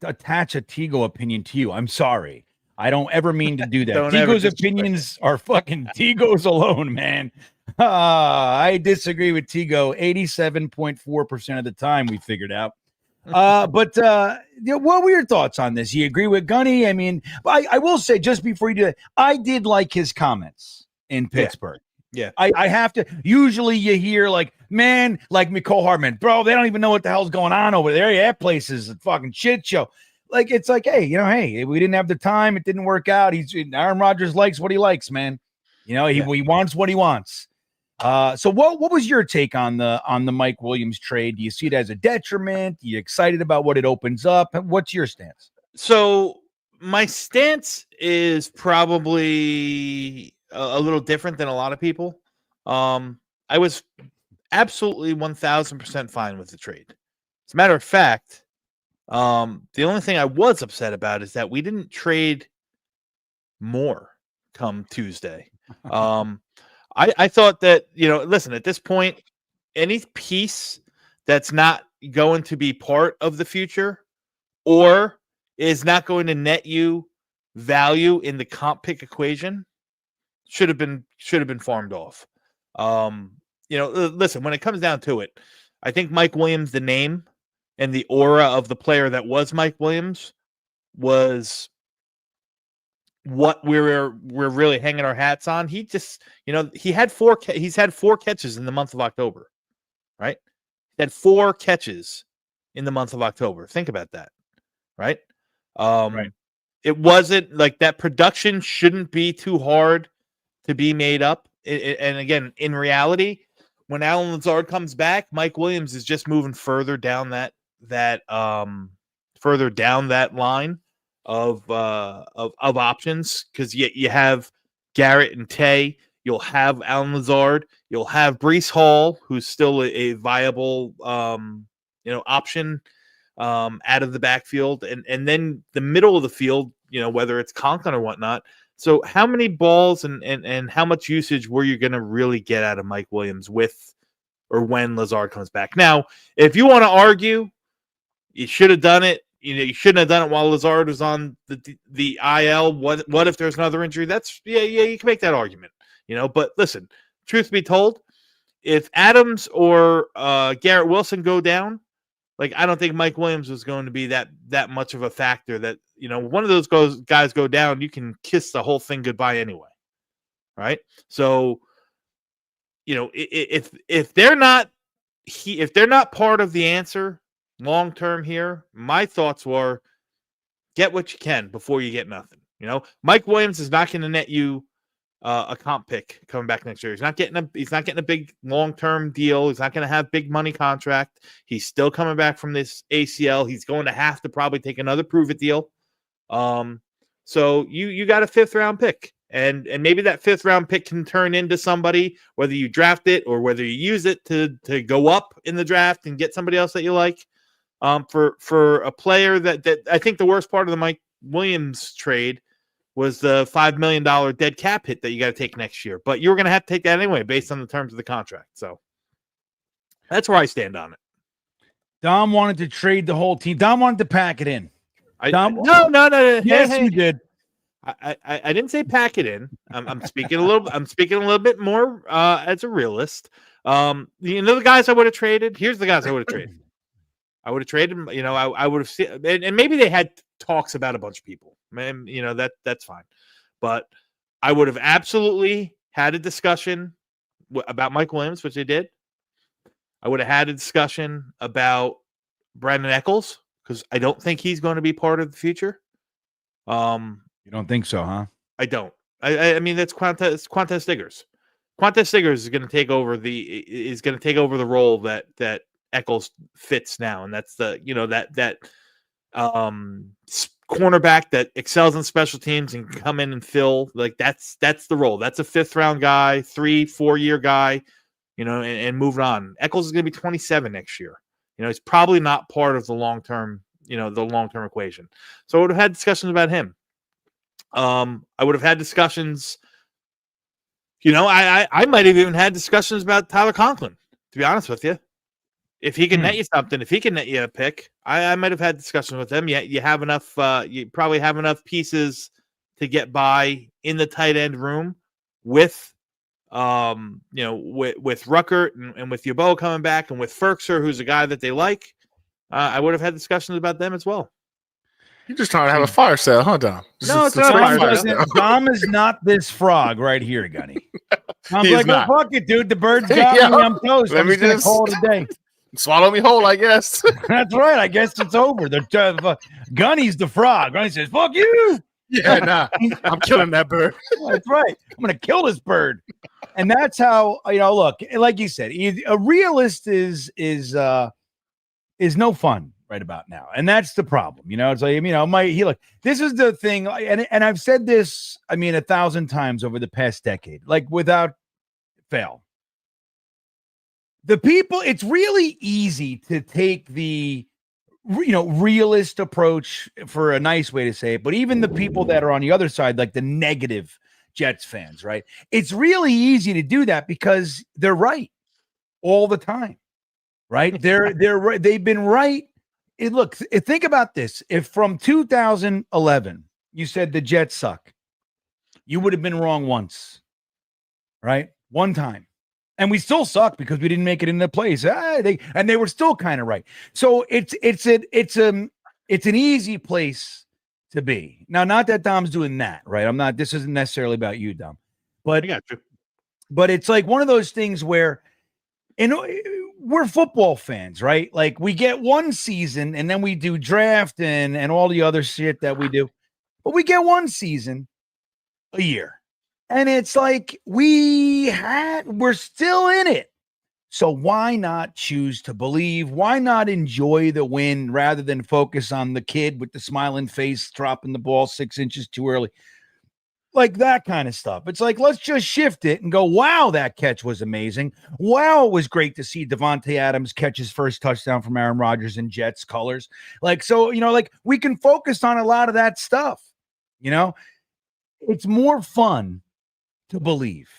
attach a Tigo opinion to you. I'm sorry. I don't ever mean to do that. Tigo's opinions are fucking Tigo's alone, man. I disagree with Tigo 87.4% of the time, we figured out. But what were your thoughts on this? You agree with Gunny? I mean, I will say, just before you do that, I did like his comments in Pittsburgh. Yeah. I have to. Usually you hear man, like Mecole Hardman, bro, they don't even know what the hell's going on over there. Yeah, that place is a fucking shit show. It's hey, we didn't have the time. It didn't work out. Aaron Rodgers likes what he likes, man. He wants what he wants. So what was your take on the Mike Williams trade? Do you see it as a detriment? Are you excited about what it opens up? What's your stance? So my stance is probably a little different than a lot of people. I was absolutely 1,000% fine with the trade. As a matter of fact, the only thing I was upset about is that we didn't trade more come Tuesday. I thought that, listen, at this point, any piece that's not going to be part of the future or is not going to net you value in the comp pick equation should have been farmed off. Listen, when it comes down to it, I think Mike Williams, the name and the aura of the player that was Mike Williams, was what we're really hanging our hats on. He just, he's had 4 catches in the month of October, right? He had 4 catches in the month of October. Think about that, right? Right. It wasn't like that. Production shouldn't be too hard to be made up. And again, in reality, when Alan Lazard comes back, Mike Williams is just moving further down that line of options, because you have Garrett and Tay, you'll have Alan Lazard, you'll have Breece Hall, who's still a viable option out of the backfield, and then the middle of the field, whether it's Conklin or whatnot. So how many balls and how much usage were you going to really get out of Mike Williams with or when Lazard comes back? Now, if you want to argue, you should have done it. You shouldn't have done it while Lazard was on the IL. What if there's another injury? That's you can make that argument, But listen, truth be told, if Adams or Garrett Wilson go down, Like, I don't think Mike Williams was going to be that much of a factor that, one of those guys go down, you can kiss the whole thing goodbye anyway. Right. So, if they're not part of the answer long term here, my thoughts were get what you can before you get nothing. Mike Williams is not going to net you a comp pick coming back next year. He's not getting a big long-term deal. He's not going to have big money contract. He's still coming back from this ACL. He's going to have to probably take another prove-it deal. So you got a 5th round pick, and maybe that 5th round pick can turn into somebody, whether you draft it or whether you use it to go up in the draft and get somebody else that you like. For a player that I think the worst part of the Mike Williams trade was the $5 million dead cap hit that you got to take next year. But you were going to have to take that anyway based on the terms of the contract. So that's where I stand on it. Dom wanted to trade the whole team. Dom wanted to pack it in. No. Yes, you did. I didn't say pack it in. I'm speaking a little bit more as a realist. The guys I would have traded. Here's the guys I would have traded. I would have traded. I would have seen, and maybe they had talks about a bunch of people. Man, that's fine. But I would have absolutely had a discussion about Mike Williams, which they did. I would have had a discussion about Brandon Eccles, because I don't think he's going to be part of the future. You don't think so, huh? I don't. I mean, that's Quantez Stiggers. Quantez Stiggers is going to take over the role that Eccles fits now, and that's the cornerback that excels in special teams and can come in and fill. Like, that's the role. That's a 5th round guy, 3-4 year guy, and moving on. Eccles is going to be 27 next year. He's probably not part of the long term equation. So I would have had discussions about him. I would have had discussions. I might have even had discussions about Tyler Conklin, to be honest with you. If he can net you something, if he can net you a pick, I might have had discussions with him. You have enough. You probably have enough pieces to get by in the tight end room with, with Ruckert and with Yabo coming back and with Ferkser, who's a guy that they like. I would have had discussions about them as well. You're just trying to have a fire sale, huh, Dom? No, it's not a fire sale. Dom is not this frog right here, Gunny. I'm He is like, not. fuck it, dude. The bird's got me. I'm toast. Let I'm me just gonna just- call it a day. Swallow me whole, I guess. That's right. I guess it's over. Gunny's the frog. Gunny says, fuck you. Yeah, nah. I'm killing that bird. That's right. I'm going to kill this bird. And that's how, look, like you said, a realist is no fun right about now. And that's the problem. It's like, this is the thing. And I've said this, 1,000 times over the past decade, like without fail. The people, it's really easy to take the, realist approach, for a nice way to say it, but even the people that are on the other side, like the negative Jets fans, right? It's really easy to do that because they're right all the time, right? They're right. They've been right. Look, think about this. If from 2011 you said the Jets suck, you would have been wrong once, right? One time. And we still suck because we didn't make it in the place. They were still kind of right. So it's an easy place to be. Now, not that Dom's doing that, right? This isn't necessarily about you, Dom. But I got you. But it's like one of those things where, we're football fans, right? Like, we get one season and then we do draft and all the other shit that we do. But we get one season a year. And it's like we're still in it. So why not choose to believe? Why not enjoy the win rather than focus on the kid with the smiling face dropping the ball 6 inches too early? Like that kind of stuff. It's like, let's just shift it and go, wow, that catch was amazing. Wow, it was great to see Devontae Adams catch his first touchdown from Aaron Rodgers in Jets colors. Like, so, we can focus on a lot of that stuff. It's more fun to believe.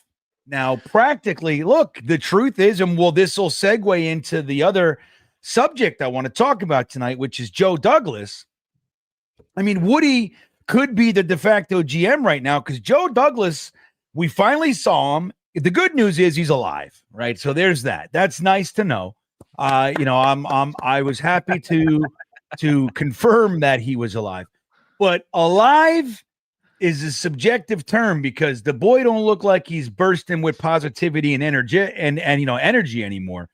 Now, practically, look, the truth is, and this will segue into the other subject I want to talk about tonight, which is Joe Douglas. Woody could be the de facto GM right now because Joe Douglas, we finally saw him. The good news is he's alive, right? So there's that. That's nice to know. I was happy to confirm that he was alive. But alive is a subjective term because the boy don't look like he's bursting with positivity and energy and energy anymore.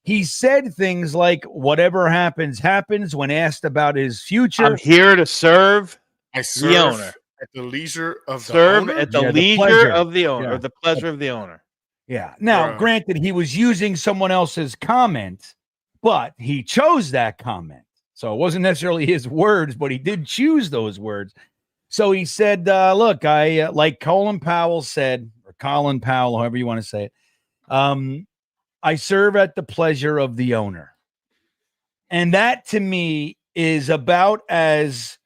He said things like whatever happens when asked about his future. I'm here to serve I the serve owner. at the leisure of the Serve owner. at the Yeah, the leisure pleasure. of the owner, Yeah. or the pleasure of the owner. Yeah. Now, Bruh. granted, he was using someone else's comment, but he chose that comment. So it wasn't necessarily his words, but he did choose those words. So he said, look, I like Colin Powell said, or Colin Powell, however you want to say it. I serve at the pleasure of the owner. And that to me is about as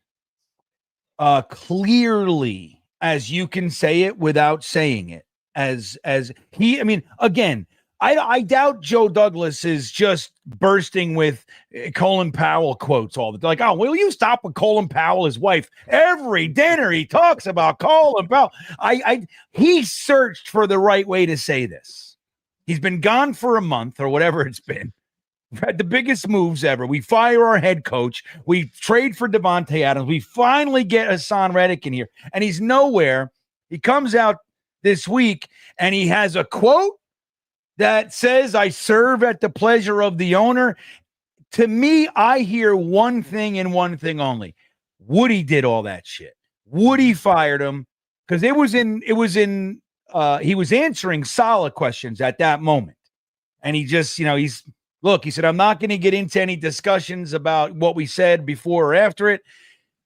clearly as you can say it without saying it. Again, I doubt Joe Douglas is just bursting with Colin Powell quotes all the time. Like, oh, will you stop with Colin Powell, his wife? Every dinner he talks about Colin Powell. He searched for the right way to say this. He's been gone for a month or whatever it's been. We've had the biggest moves ever. We fire our head coach. We trade for Devontae Adams. We finally get Hassan Reddick in here, and he's nowhere. He comes out this week, and he has a quote that says, I serve at the pleasure of the owner. To me, I hear one thing and one thing only. Woody did all that shit. Woody fired him because he was answering solid questions at that moment. And he just, he said, I'm not going to get into any discussions about what we said before or after it.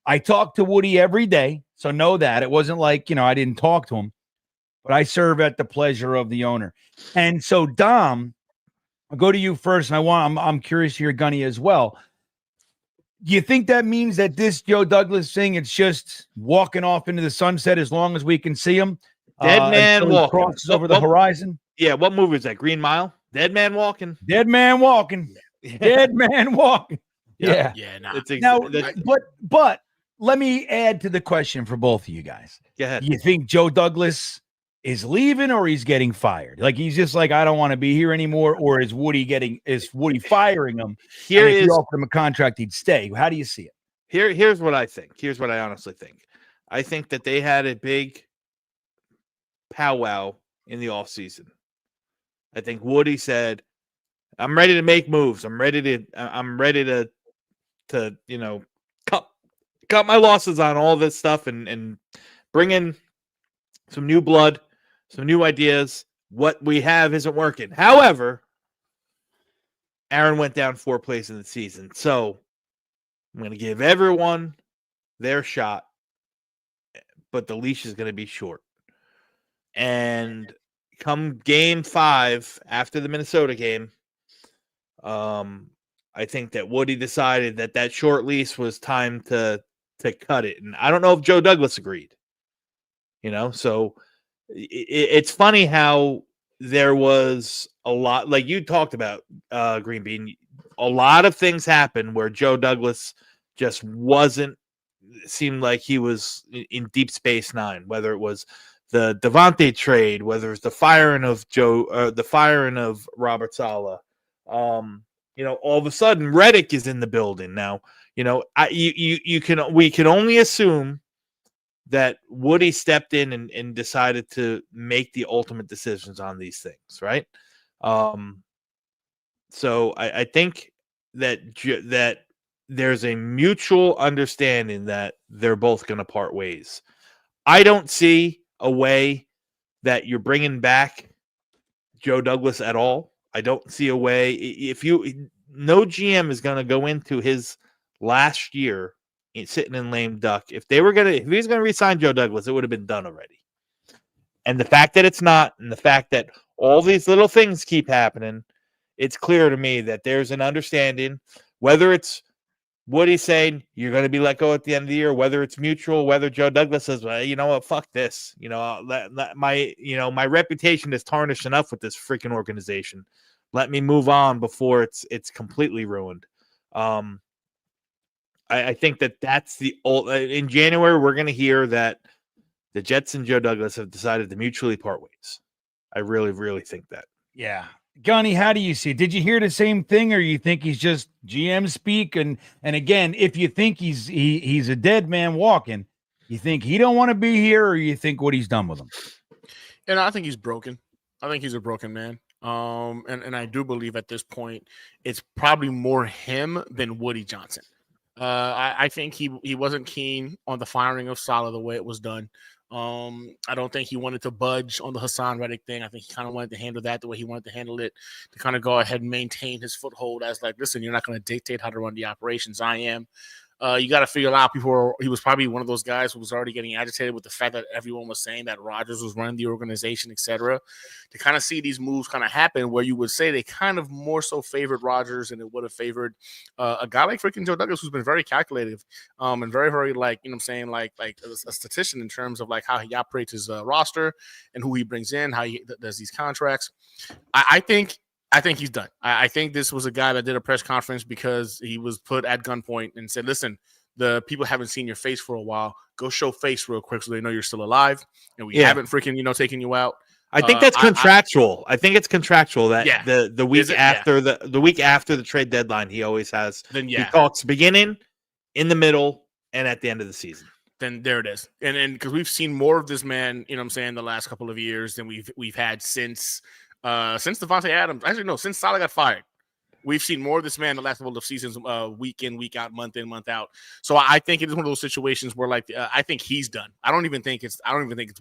I talk to Woody every day. So know that it wasn't like, I didn't talk to him, but I serve at the pleasure of the owner. And so Dom, I'll go to you first. And I'm curious to hear Gunny as well. Do you think that means that this Joe Douglas thing, it's just walking off into the sunset as long as we can see him? Dead man walking. Crosses over the horizon. Yeah, what movie is that? Green Mile? Dead man walking. Dead man walking. Dead man walking. Yeah. But let me add to the question for both of you guys. Go ahead. You think Joe Douglas is leaving or he's getting fired? Like he's just like, I don't want to be here anymore, or is Woody firing him? If you offer him a contract, he'd stay. How do you see it? Here's what I think. Here's what I honestly think. I think that they had a big powwow in the offseason. I think Woody said, I'm ready to make moves. I'm ready to cut my losses on all this stuff and bring in some new blood, some new ideas. What we have isn't working. However, Aaron went down 4 plays in the season. So I'm going to give everyone their shot, but the leash is going to be short. And come game 5 after the Minnesota game, I think that Woody decided that short leash was time to cut it. And I don't know if Joe Douglas agreed. So it's funny how there was a lot, like you talked about, GreenBean, a lot of things happened where Joe Douglas just seemed like he was in Deep Space Nine, whether it was the Devontae trade, whether it's the firing of Robert Saleh. All of a sudden Reddick is in the building now. We can only assume that Woody stepped in and decided to make the ultimate decisions on these things, right? So I think that there's a mutual understanding that they're both going to part ways. I don't see a way that you're bringing back Joe Douglas at all. I don't see a way. No GM is going to go into his last year sitting in lame duck. If he was going to re-sign Joe Douglas, it would have been done already. And the fact that it's not, and the fact that all these little things keep happening, it's clear to me that there's an understanding, whether it's Woody saying you're going to be let go at the end of the year, whether it's mutual, whether Joe Douglas says, well, you know what, fuck this. My reputation is tarnished enough with this freaking organization. Let me move on before it's completely ruined. I think that's the old. In January, we're going to hear that the Jets and Joe Douglas have decided to mutually part ways. I really, really think that. Yeah. Gunny, how do you see it? Did you hear the same thing, or you think he's just GM speak? And again, if you think he's a dead man walking, you think he don't want to be here, or you think what he's done with him? And I think he's broken. I think he's a broken man. And I do believe at this point it's probably more him than Woody Johnson. I think he wasn't keen on the firing of Saleh the way it was done. I don't think he wanted to budge on the Hassan Reddick thing. I think he kind of wanted to handle that the way he wanted to handle it, to kind of go ahead and maintain his foothold as like, listen, you're not going to dictate how to run the operations. I am. You got to figure out he was probably one of those guys who was already getting agitated with the fact that everyone was saying that Rodgers was running the organization, etc. To kind of see these moves kind of happen where you would say they kind of more so favored Rodgers than it would have favored a guy like freaking Joe Douglas, who's been very calculative and very, very like, you know what I'm saying, like a statistician in terms of like how he operates his roster and who he brings in, how he does these contracts. I think he's done. I think this was a guy that did a press conference because he was put at gunpoint and said, listen, the people haven't seen your face for a while. Go show face real quick so they know you're still alive. And we haven't freaking, taken you out. I think that's contractual. I think it's contractual that the week after the week after the trade deadline, he always has. He talks beginning, in the middle, and at the end of the season. Then there it is. And because we've seen more of this man, the last couple of years than we've had since Devontae Adams. Actually, no, since Saleh got fired. We've seen more of this man the last couple of seasons, week in, week out, month in, month out. So I think it is one of those situations where, like, I think he's done. I don't even think it's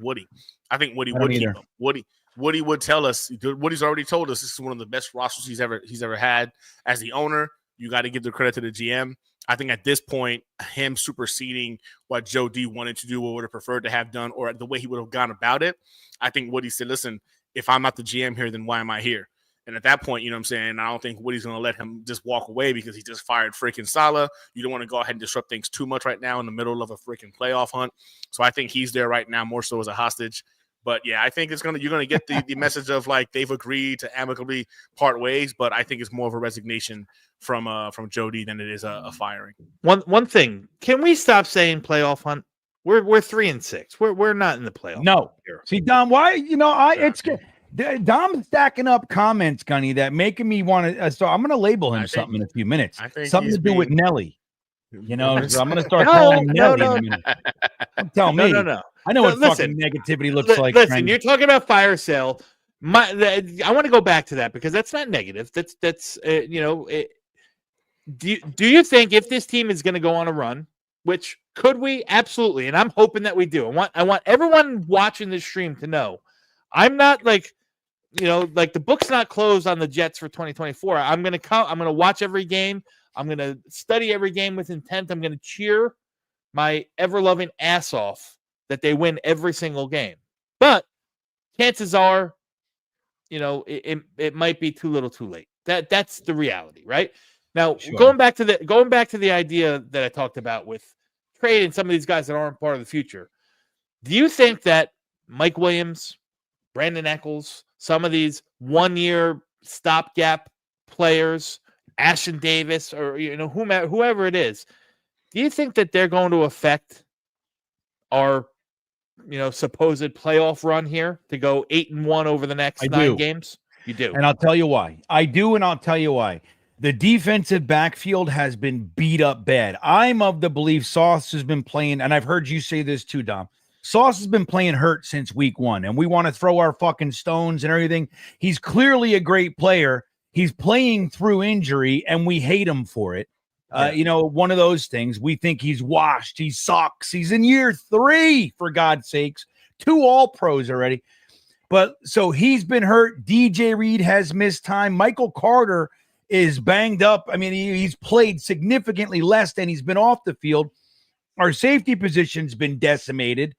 Woody. I think Woody would keep him. Woody would tell us. Woody's already told us this is one of the best rosters he's ever had as the owner. You got to give the credit to the GM. I think at this point, him superseding what Joe D wanted to do or would have preferred to have done, or the way he would have gone about it, I think Woody said, listen, if I'm not the GM here, then why am I here? And at that point, I don't think Woody's going to let him just walk away because he just fired freaking Saleh. You don't want to go ahead and disrupt things too much right now in the middle of a freaking playoff hunt. So I think he's there right now more so as a hostage. But yeah, I think you're going to get the message of like they've agreed to amicably part ways. But I think it's more of a resignation from Jody than it is a firing. One thing, can we stop saying playoff hunt? We're 3-6. We're not in the playoff. No. Here. See, Dom, why? It's good. Dom's stacking up comments, Gunny, that making me want to. So I'm going to label him something in a few minutes. Something to do with Nelly. So I'm going to start calling him Nelly in a minute. Don't tell me. No. I know what fucking negativity looks like. Listen, Frankie. You're talking about fire sale. I want to go back to that because that's not negative. That's do you think if this team is going to go on a run, which could we? Absolutely, and I'm hoping that we do. I want everyone watching this stream to know I'm not like the book's not closed on the Jets for 2024. I'm gonna watch every game. I'm gonna study every game with intent. I'm gonna cheer my ever-loving ass off that they win every single game. But chances are, it might be too little, too late. That's the reality, right? Now, Sure. going back to the idea that I talked about with trading some of these guys that aren't part of the future. Do you think that Mike Williams, Brandon Eccles, some of these 1-year stopgap players, Ashton Davis, or whoever it is, do you think that they're going to affect our supposed playoff run here to go 8-1 over the next 9 games? You do. And I'll tell you why. I do, and I'll tell you why. The defensive backfield has been beat up bad. I'm of the belief Sauce has been playing, and I've heard you say this too, Dom. Sauce has been playing hurt since week 1, and we want to throw our fucking stones and everything. He's clearly a great player. He's playing through injury, and we hate him for it. One of those things. We think he's washed. He sucks. He's in year 3, for God's sakes. 2 All-Pros already. But so he's been hurt. DJ Reed has missed time. Michael Carter is banged up. I mean, he's played significantly less than he's been off the field. Our safety position's been decimated.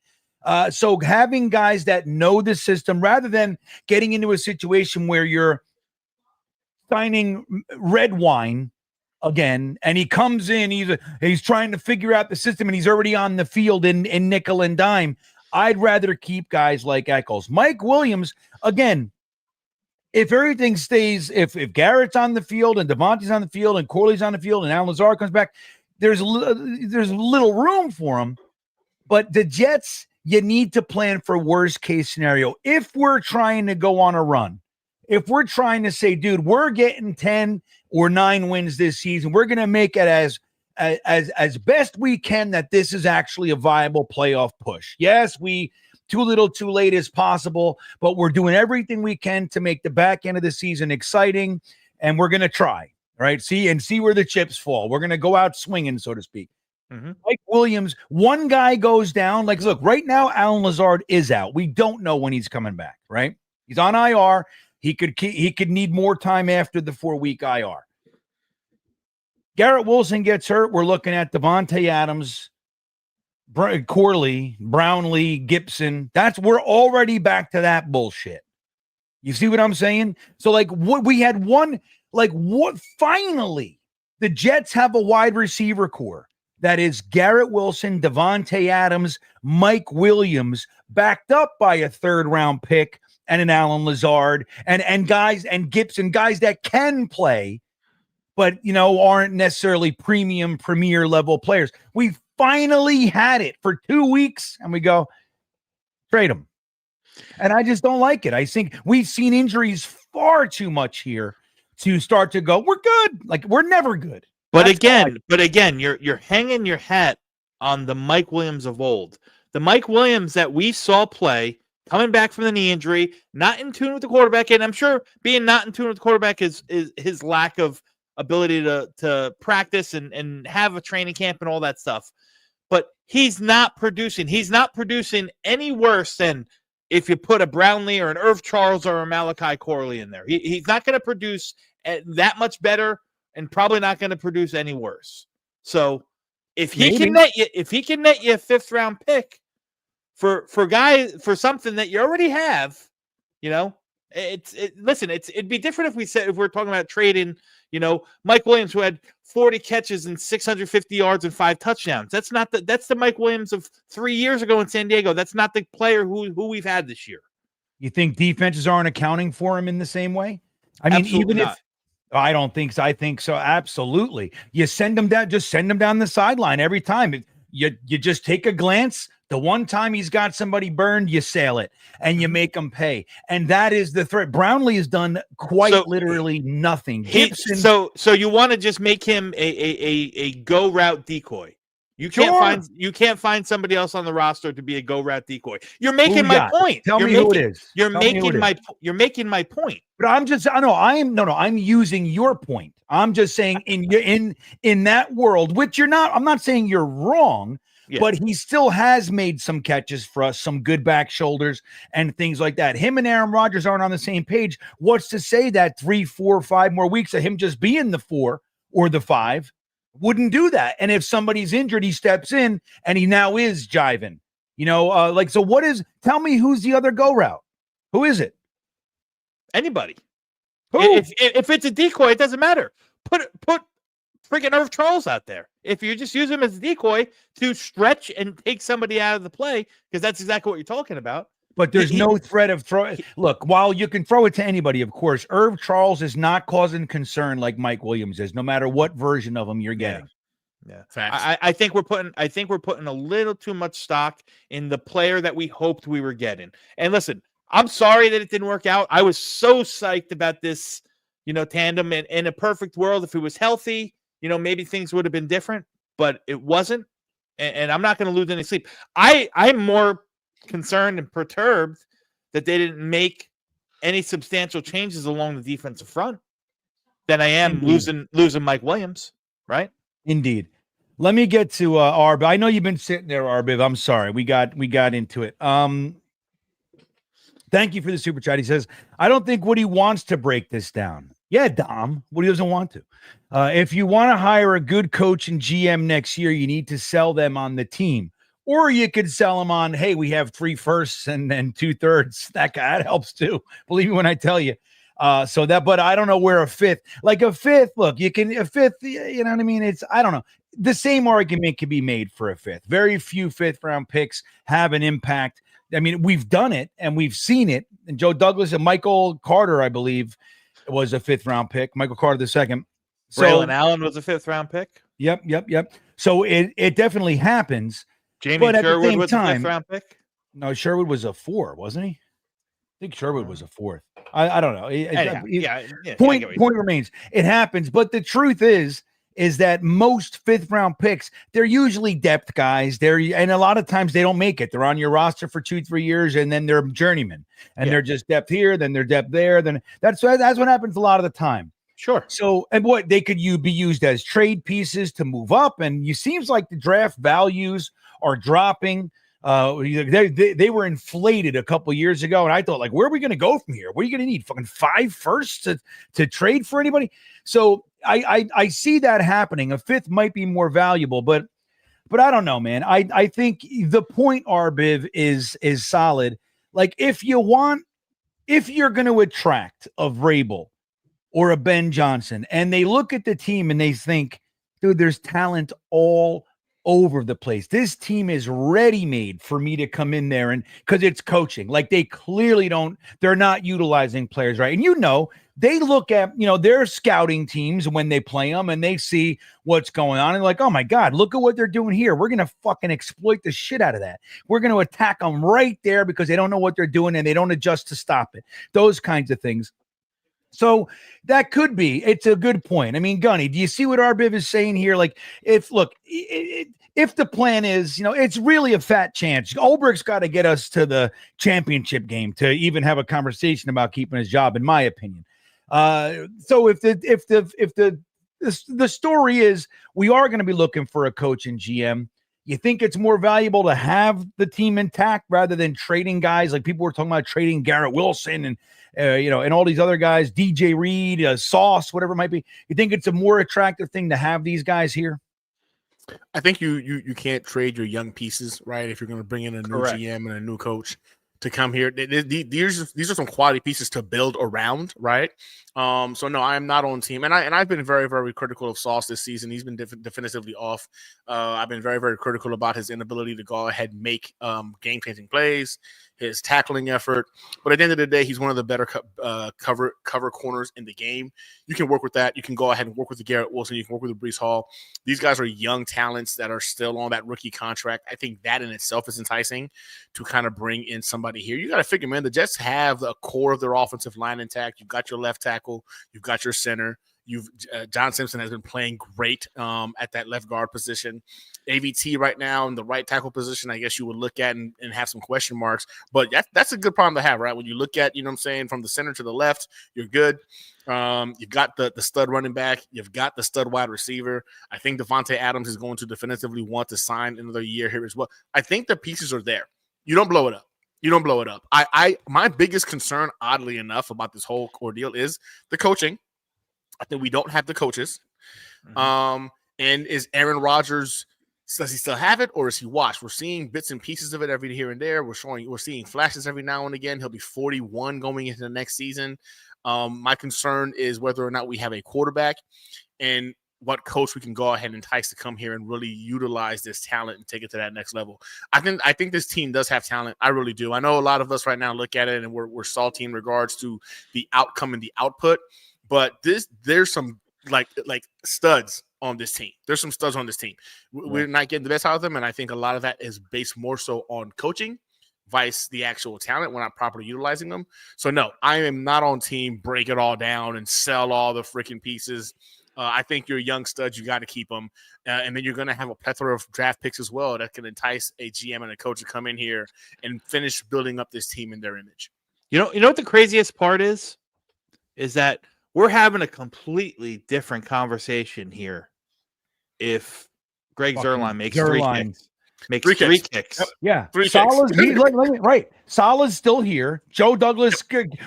So having guys that know the system rather than getting into a situation where you're signing red wine again, and he comes in, he's trying to figure out the system, and he's already on the field in nickel and dime. I'd rather keep guys like Eccles. Mike Williams, again, if everything stays, if Garrett's on the field and Devontae's on the field and Corley's on the field and Alan Lazar comes back, there's little room for him. But the Jets, you need to plan for worst case scenario. If we're trying to go on a run, if we're trying to say, dude, we're getting 10 or 9 wins this season, we're going to make it as best we can that this is actually a viable playoff push. Yes, we too little too late as possible, but we're doing everything we can to make the back end of the season exciting, and we're going to try, right? See where the chips fall. We're going to go out swinging, so to speak. Mm-hmm. Mike Williams, one guy goes down. Like, look, right now, Alan Lazard is out. We don't know when he's coming back, right? He's on IR. He could need more time after the 4-week IR. Garrett Wilson gets hurt. We're looking at Devontae Adams, Corley, Brownlee, Gibson. We're already back to that bullshit. You see what I'm saying? So, like, what we had finally, the Jets have a wide receiver core that is Garrett Wilson, Devontae Adams, Mike Williams, backed up by a 3rd-round pick and an Alan Lazard and guys and Gibson, guys that can play, but, aren't necessarily premier level players. We finally had it for 2 weeks, and we go, trade them. And I just don't like it. I think we've seen injuries far too much here to start to go, we're good. Like, we're never good. But again, you're hanging your hat on the Mike Williams of old. The Mike Williams that we saw play, coming back from the knee injury, not in tune with the quarterback, and I'm sure being not in tune with the quarterback is his lack of ability to practice and have a training camp and all that stuff. But he's not producing. He's not producing any worse than if you put a Brownlee or an Irv Charles or a Malachi Corley in there. He's not going to produce that much better, and probably not going to produce any worse. So if he can net you a 5th-round pick for something that you already have, it'd be different if we're talking about trading, Mike Williams, who had 40 catches and 650 yards and 5 touchdowns. That's the Mike Williams of 3 years ago in San Diego. That's not the player who we've had this year. You think defenses aren't accounting for him in the same way? I mean, Absolutely even not. if I don't think so. I think so. Absolutely. You send them down, just send them down the sideline every time. You just take a glance. The one time he's got somebody burned, you sail it and you make them pay. And that is the threat. Brownlee has done literally nothing. Gibson, so you want to just make him a go route decoy. You can't find somebody else on the roster to be a go route decoy. You're making my point. Tell me who it is. You're making my point. But I'm using your point. I'm just saying in that world, which you're not, I'm not saying you're wrong, but he still has made some catches for us, some good back shoulders and things like that. Him and Aaron Rodgers aren't on the same page. What's to say that 3, 4, 5 more weeks of him just being the 4 or the 5 wouldn't do that? And if somebody's injured, he steps in and he now is jiving, so tell me who's the other go route? Who is it? Anybody. Who? If it's a decoy, it doesn't matter. Put freaking Irv Charles out there. If you just use him as a decoy to stretch and take somebody out of the play, because that's exactly what you're talking about. But there's no threat of throw. Look, while you can throw it to anybody, of course, Irv Charles is not causing concern like Mike Williams is, no matter what version of him you're getting. Yeah. I think we're putting a little too much stock in the player that we hoped we were getting. And listen, I'm sorry that it didn't work out. I was so psyched about this, tandem. And in a perfect world, if it was healthy, maybe things would have been different, but it wasn't. And I'm not going to lose any sleep. I'm more concerned and perturbed that they didn't make any substantial changes along the defensive front than I am losing Mike Williams, right? Indeed. Let me get to Arbib. I know you've been sitting there, Arbib. I'm sorry. We got into it. Thank you for the super chat. He says, I don't think Woody wants to break this down. Yeah, Dom. Woody doesn't want to. If you want to hire a good coach and GM next year, you need to sell them on the team. Or you could sell them on, hey, we have 3 firsts and 2/3. That helps too. Believe me when I tell you. But I don't know where a 5th, like a 5th, look, you can, a 5th, you know what I mean? I don't know. The same argument can be made for a 5th. Very few 5th-round picks have an impact. I mean, we've done it and we've seen it. And Joe Douglas and Michael Carter, I believe, was a 5th-round pick. Michael Carter the second. Braylon Allen was a 5th-round pick. Yep. So it definitely happens. Jamie Sherwood was a 5th-round pick. No, Sherwood was a 4, wasn't he? think Sherwood was a fourth. I don't know. Point Point remains. It happens, but the truth is that most fifth round picks, they're usually depth guys. And a lot of times they don't make it. They're on your roster for 2-3 years, and then they're journeymen, and they're just depth here, then they're depth there. Then that's what happens a lot of the time. Sure. So, and what they could be used as trade pieces to move up, and it seems like the draft values are dropping. They were inflated a couple years ago, and I thought, like, where are we going to go from here? What are you going to need? Fucking 5 firsts to trade for anybody? So I see that happening. A fifth might be more valuable, but I don't know, man. I think the point, Arbiv, is solid. Like, if you're going to attract a Vrabel or a Ben Johnson, and they look at the team and they think, dude, there's talent all over the place. This team is ready-made for me to come in there, and because it's coaching. Like, they clearly they're not utilizing players right. And they look at their scouting teams when they play them, and they see what's going on, and like, oh my God, look at what they're doing here. We're gonna fucking exploit the shit out of that. We're gonna attack them right there because they don't know what they're doing and they don't adjust to stop it. Those kinds of things. So that could be. It's a good point. I mean, Gunny, do you see what Arbiv is saying here? Like, if the plan is, it's really a fat chance. Ulbricht's got to get us to the championship game to even have a conversation about keeping his job, in my opinion. So if the story is we are going to be looking for a coach and GM, you think it's more valuable to have the team intact rather than trading guys? Like, people were talking about trading Garrett Wilson and and all these other guys, DJ Reed, Sauce, whatever it might be. You think it's a more attractive thing to have these guys here? I think you can't trade your young pieces, right? If you're going to bring in a new GM and a new coach to come here, these are some quality pieces to build around, right? So no, I am not on team, and I've been very, very critical of Sauce this season. He's been definitively off. I've been very, very critical about his inability to go ahead and make game-changing plays, his tackling effort. But at the end of the day, he's one of the better cover corners in the game. You can work with that. You can go ahead and work with the Garrett Wilson. You can work with the Breece Hall. These guys are young talents that are still on that rookie contract. I think that in itself is enticing to kind of bring in somebody here. You got to figure, man, the Jets have the core of their offensive line intact. You've got your left tackle. You've got your center. John Simpson has been playing great at that left guard position. AVT right now in the right tackle position, I guess you would look at and have some question marks. But that's a good problem to have, right? When you look at, from the center to the left, you're good. You've got the stud running back. You've got the stud wide receiver. I think Devontae Adams is going to definitively want to sign another year here as well. I think the pieces are there. You don't blow it up. My biggest concern, oddly enough, about this whole ordeal is the coaching. I think we don't have the coaches. Mm-hmm. And is Aaron Rodgers, does he still have it, or is he washed? We're seeing bits and pieces of it every here and there. We're seeing flashes every now and again. He'll be 41 going into the next season. My concern is whether or not we have a quarterback and what coach we can go ahead and entice to come here and really utilize this talent and take it to that next level. I think this team does have talent. I really do. I know a lot of us right now look at it and we're salty in regards to the outcome and the output, but there's some like studs on this team. There's some studs on this team. We're not getting the best out of them, and I think a lot of that is based more so on coaching vice the actual talent. We're not properly utilizing them. So no, I am not on team break it all down and sell all the freaking pieces. I think your young studs, you got to keep them. And then you're going to have a plethora of draft picks as well that can entice a GM and a coach to come in here and finish building up this team in their image. You know what the craziest part is that we're having a completely different conversation here if Greg Zuerlein makes three kicks. Yeah. Three Salah's, right. Salah's still here. Joe Douglas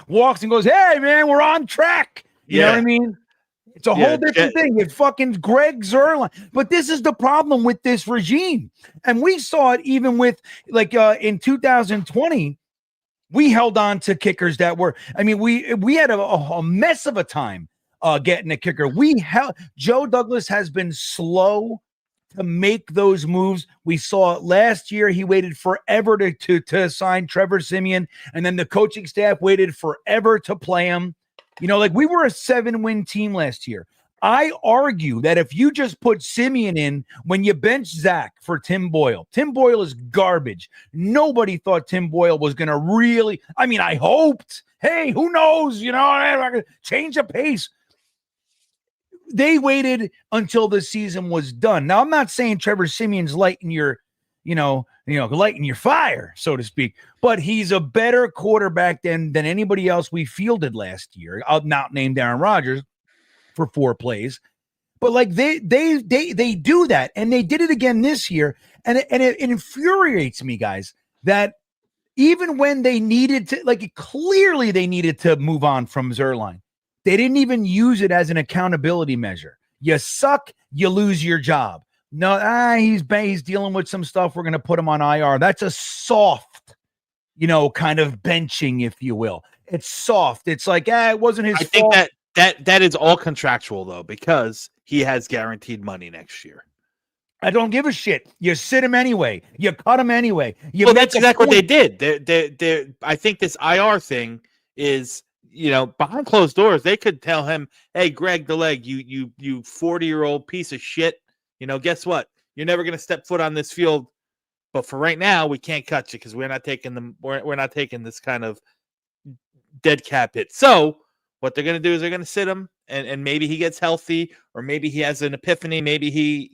walks and goes, hey, man, we're on track. You know what I mean? It's a whole different thing. It's fucking Greg Zuerlein. But this is the problem with this regime. And we saw it even with, in 2020, we held on to kickers that were, we had a mess of a time getting a kicker. Joe Douglas has been slow to make those moves. We saw it last year. He waited forever to sign Trevor Siemian, and then the coaching staff waited forever to play him. We were a 7-win team last year. I argue that if you just put Simeon in when you bench Zach for Tim Boyle is garbage. Nobody thought Tim Boyle was going to really, I mean, I hoped, hey, who knows, change of pace. They waited until the season was done. Now, I'm not saying Trevor Simeon's lighting your fire, so to speak, but he's a better quarterback than anybody else we fielded last year. I'll not name Aaron Rodgers for 4 plays, but like they do that, and they did it again this year, and it infuriates me, guys, that even when they needed to, like clearly they needed to move on from Zerline, they didn't even use it as an accountability measure. You suck, you lose your job. No, he's dealing with some stuff. We're going to put him on IR. That's a soft, kind of benching, if you will. It's soft. It's like, it wasn't his fault. I think that is all contractual, though, because he has guaranteed money next year. I don't give a shit. You sit him anyway. You cut him anyway. Well, that's exactly what they did. I think this IR thing is, behind closed doors, they could tell him, hey, Greg the Leg, you 40-year-old piece of shit. Guess what? You're never going to step foot on this field. But for right now, we can't cut you because we're not taking this kind of dead cap hit. So what they're going to do is they're going to sit him, and maybe he gets healthy, or maybe he has an epiphany. Maybe he,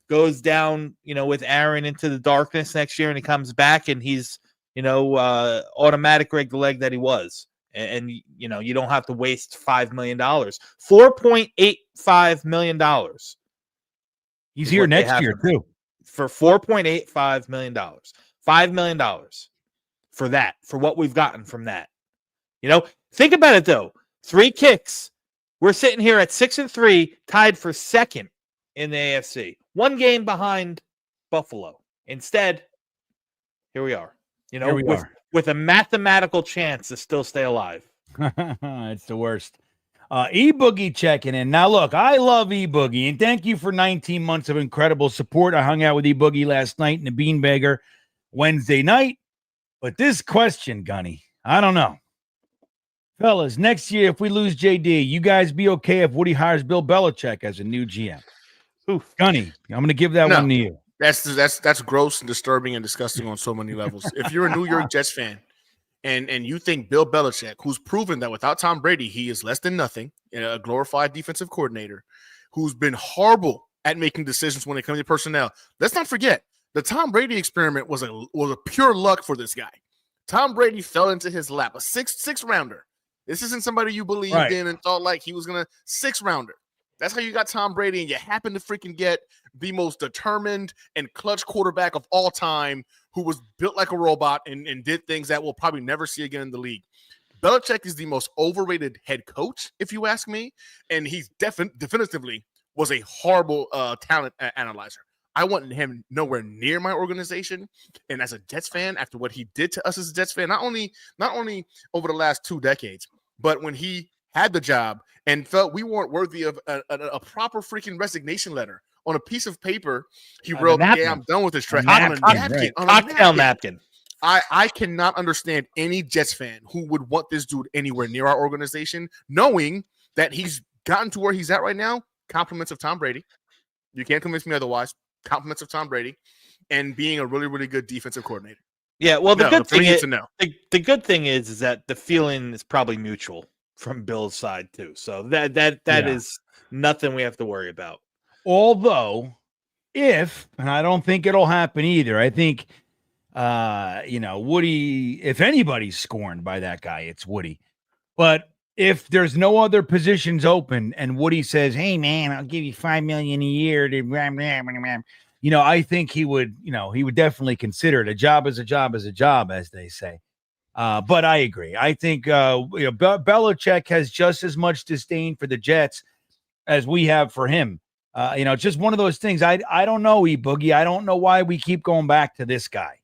goes down, with Aaron into the darkness next year, and he comes back and he's, automatic Greg the Leg that he was. And you don't have to waste $5 million, $4.85 million. He's here next year too. For $4.85 million. $5 million for what we've gotten from that. Think about it though. 3 kicks. We're sitting here at 6-3, tied for second in the AFC. 1 game behind Buffalo. Instead, here we are. With a mathematical chance to still stay alive. It's the worst. E-Boogie checking in. Now, look, I love E-Boogie, and thank you for 19 months of incredible support. I hung out with E-Boogie last night in the Beanbagger Wednesday night. But this question, Gunny, I don't know. Fellas, next year, if we lose JD, you guys be okay if Woody hires Bill Belichick as a new GM? Oof. Gunny, I'm going to give that one to you. That's gross and disturbing and disgusting on so many levels. If you're a New York Jets fan and you think Bill Belichick, who's proven that without Tom Brady, he is less than nothing, a glorified defensive coordinator, who's been horrible at making decisions when it comes to personnel. Let's not forget, the Tom Brady experiment was a pure luck for this guy. Tom Brady fell into his lap, a six rounder. This isn't somebody you believed in and thought like he was going to 6-rounder. That's how you got Tom Brady, and you happen to freaking get the most determined and clutch quarterback of all time who was built like a robot and did things that we'll probably never see again in the league. Belichick is the most overrated head coach, if you ask me, and he's definitively was a horrible talent analyzer. I want him nowhere near my organization. And as a Jets fan, after what he did to us as a Jets fan, not only over the last 2 decades, but when he had the job and felt we weren't worthy of a proper freaking resignation letter on a piece of paper, he wrote, "Yeah, I'm done with this trash." On a napkin, cocktail napkin. I cannot understand any Jets fan who would want this dude anywhere near our organization, knowing that he's gotten to where he's at right now. Compliments of Tom Brady. You can't convince me otherwise. Compliments of Tom Brady and being a really, really good defensive coordinator. Yeah, well, the good thing is that the feeling is probably mutual from Bill's side too. So that is nothing we have to worry about. Although, and I don't think it'll happen either. I think, Woody, if anybody's scorned by that guy, it's Woody. But if there's no other positions open and Woody says, "Hey man, I'll give you $5 million a year to," I think he would definitely consider it. A job is a job is a job, as they say. But I agree. I think Belichick has just as much disdain for the Jets as we have for him. Just one of those things. I don't know, E-Boogie. I don't know why we keep going back to this guy.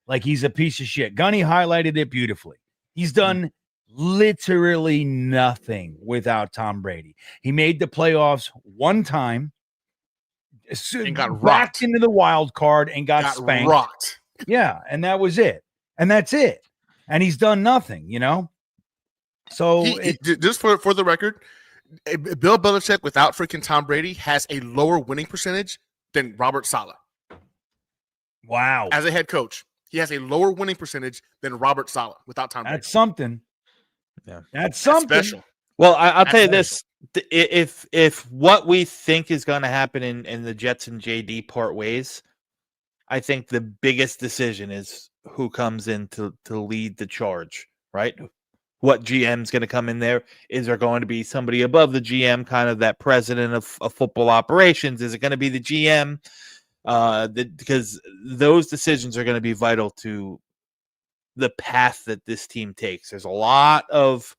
Like he's a piece of shit. Gunny highlighted it beautifully. He's done literally nothing without Tom Brady. He made the playoffs one time and got rocked into the wild card and got spanked. Rocked. Yeah, and that was it. And that's it. And he's done nothing, So just for the record, Bill Belichick without freaking Tom Brady has a lower winning percentage than Robert Saleh. Wow. As a head coach, he has a lower winning percentage than Robert Saleh without Tom Brady. That's something. Yeah. That's something. That's special. Well, I'll tell you That's this: if what we think is going to happen in the Jets and JD part ways, I think the biggest decision is who comes in to lead the charge, right? What GM's going to come in there? Is there going to be somebody above the GM, kind of that president of football operations? Is it going to be the GM? Because those decisions are going to be vital to the path that this team takes. There's a lot of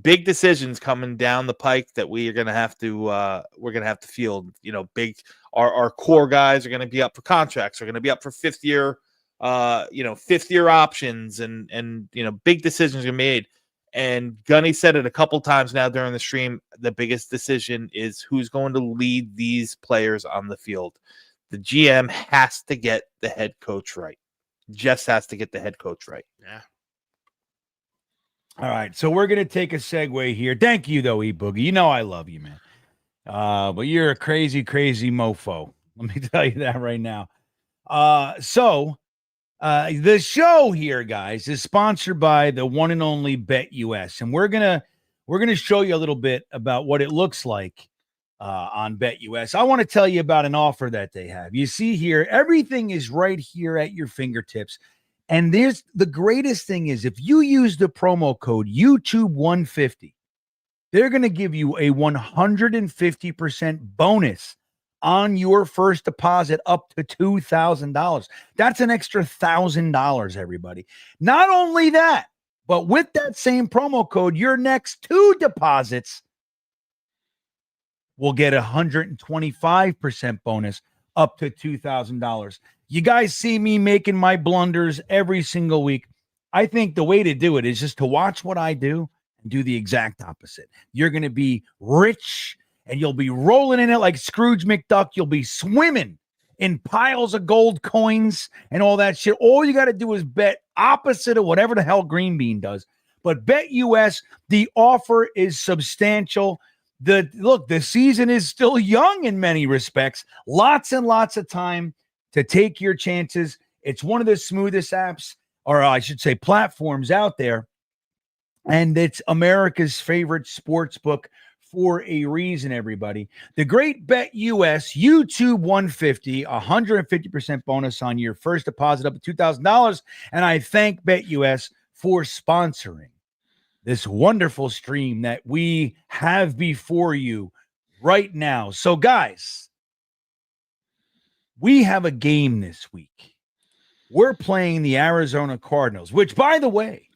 big decisions coming down the pike that we're going to have to field. You know, our core guys are going to be up for contracts. Are going to be up for fifth year options, and big decisions are made. And Gunny said it a couple times now during the stream. The biggest decision is who's going to lead these players on the field. The GM has to get the head coach right. Just has to get the head coach right. Yeah. All right, so we're gonna take a segue here. Thank you, though, E-Boogie. You know I love you, man. But you're a crazy, crazy mofo. Let me tell you that right now. So the show here, guys, is sponsored by the one and only BetUS, and we're gonna show you a little bit about what it looks like on BetUS. I want to tell you about an offer that they have. You see here, everything is right here at your fingertips. And there's the greatest thing is if you use the promo code YouTube150, they're going to give you a 150% bonus on your first deposit up to $2,000. That's an extra $1,000, everybody. Not only that, but with that same promo code, your next two deposits will get a 125% bonus up to $2,000. You guys see me making my blunders every single week. I think the way to do it is just to watch what I do and do the exact opposite. You're going to be rich and you'll be rolling in it like Scrooge McDuck. You'll be swimming in piles of gold coins and all that shit. All you got to do is bet opposite of whatever the hell GreenBean does. But BetUS, the offer is substantial. The season is still young in many respects. Lots and lots of time to take your chances. It's one of the smoothest apps, or I should say platforms out there. And it's America's favorite sports book for a reason, everybody. The great BetUS YouTube 150, 150% bonus on your first deposit up to $2,000. And I thank BetUS for sponsoring this wonderful stream that we have before you right now. So, guys, we have a game this week. We're playing the Arizona Cardinals, which, by the way,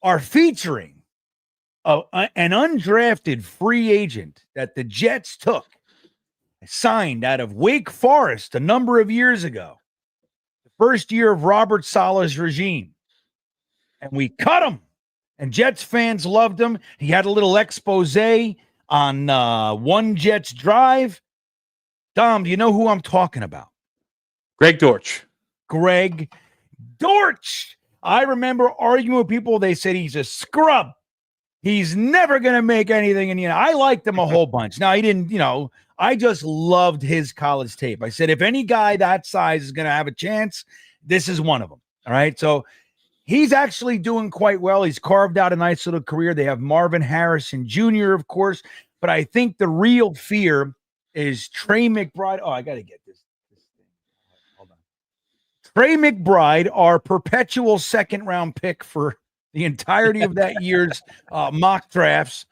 are featuring an undrafted free agent that the Jets took, signed out of Wake Forest a number of years ago, the first year of Robert Saleh's regime. And we cut him, and Jets fans loved him. He had a little expose on One Jets Drive. Dom, do you know who I'm talking about? Greg Dortch. Greg Dortch. I remember arguing with people. They said he's a scrub. He's never going to make anything. And, I liked him a whole bunch. Now, he didn't, I just loved his college tape. I said, if any guy that size is going to have a chance, this is one of them. All right. So he's actually doing quite well. He's carved out a nice little career. They have Marvin Harrison Jr., of course. But I think the real fear is Trey McBride. Oh, I got to get this thing. Hold on. Trey McBride, our perpetual second-round pick for the entirety of that year's mock drafts.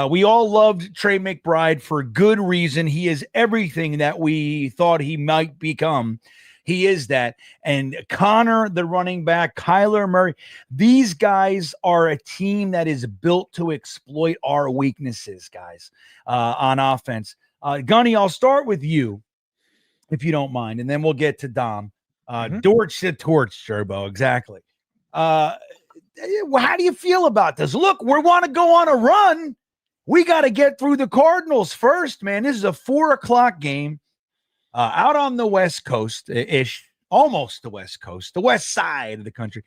We all loved Trey McBride for good reason. He is everything that we thought he might become. He is that. And Connor, the running back, Kyler Murray, these guys are a team that is built to exploit our weaknesses, guys, on offense. Gunny, I'll start with you, if you don't mind, and then we'll get to Dom. Dortch to torch, Turbo, exactly. How do you feel about this? Look, we want to go on a run. We got to get through the Cardinals first, man. This is a 4:00 game out on the West Coast-ish, almost the West Coast, the west side of the country.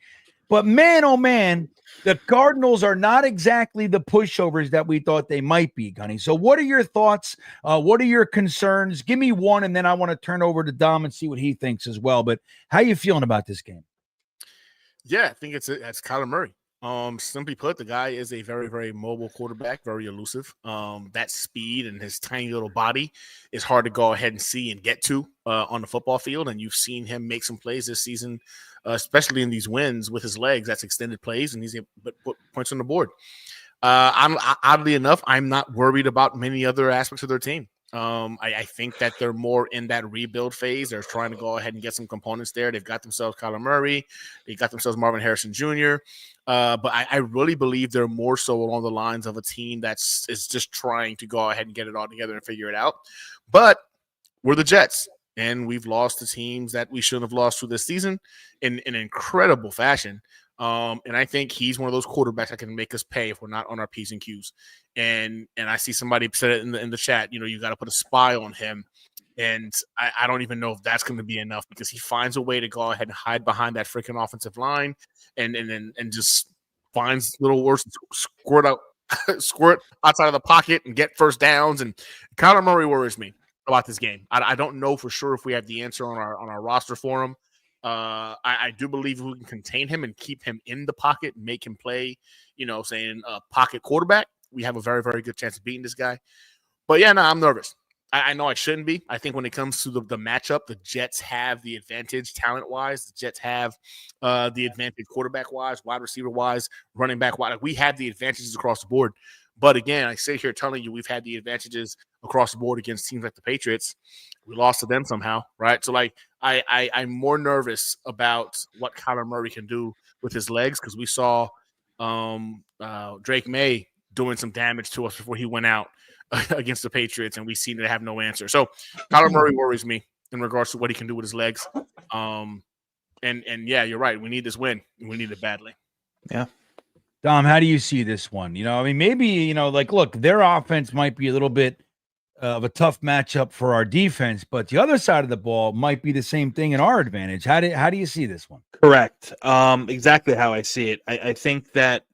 But, man, oh, man, the Cardinals are not exactly the pushovers that we thought they might be, Gunny. So what are your thoughts? What are your concerns? Give me one, and then I want to turn over to Dom and see what he thinks as well. But how you feeling about this game? Yeah, I think it's Kyler Murray. Simply put, the guy is a very, very mobile quarterback, very elusive. That speed and his tiny little body is hard to go ahead and see and get to on the football field. And you've seen him make some plays this season, especially in these wins with his legs. That's extended plays, and he's able to put points on the board. Oddly enough, I'm not worried about many other aspects of their team. I think that they're more in that rebuild phase. They're trying to go ahead and get some components there. They've got themselves Kyler Murray. They got themselves Marvin Harrison Jr. But I really believe they're more so along the lines of a team is just trying to go ahead and get it all together and figure it out. But we're the Jets, and we've lost to teams that we shouldn't have lost to this season in an incredible fashion. And I think he's one of those quarterbacks that can make us pay if we're not on our P's and Q's. And I see somebody said it in the chat, you got to put a spy on him. And I don't even know if that's going to be enough, because he finds a way to go ahead and hide behind that freaking offensive line and just finds little words to squirt outside of the pocket and get first downs. And Kyler Murray worries me about this game. I don't know for sure if we have the answer on our roster for him. I do believe we can contain him and keep him in the pocket and make him play, saying a pocket quarterback. We have a very, very good chance of beating this guy. But yeah, no, I'm nervous. I know I shouldn't be. I think when it comes to the matchup, the Jets have the advantage talent-wise. The Jets have the advantage quarterback-wise, wide receiver-wise, running back-wise. We have the advantages across the board. But again, I sit here telling you we've had the advantages across the board against teams like the Patriots. We lost to them somehow, right? So, I'm more nervous about what Kyler Murray can do with his legs, because we saw Drake May doing some damage to us before he went out against the Patriots, and we seem to have no answer. So Kyler Murray worries me in regards to what he can do with his legs. And yeah, you're right. We need this win. We need it badly. Yeah. Dom, how do you see this one? Maybe, look, their offense might be a little bit of a tough matchup for our defense, but the other side of the ball might be the same thing in our advantage. How do you see this one? Correct. Exactly how I see it. I think that,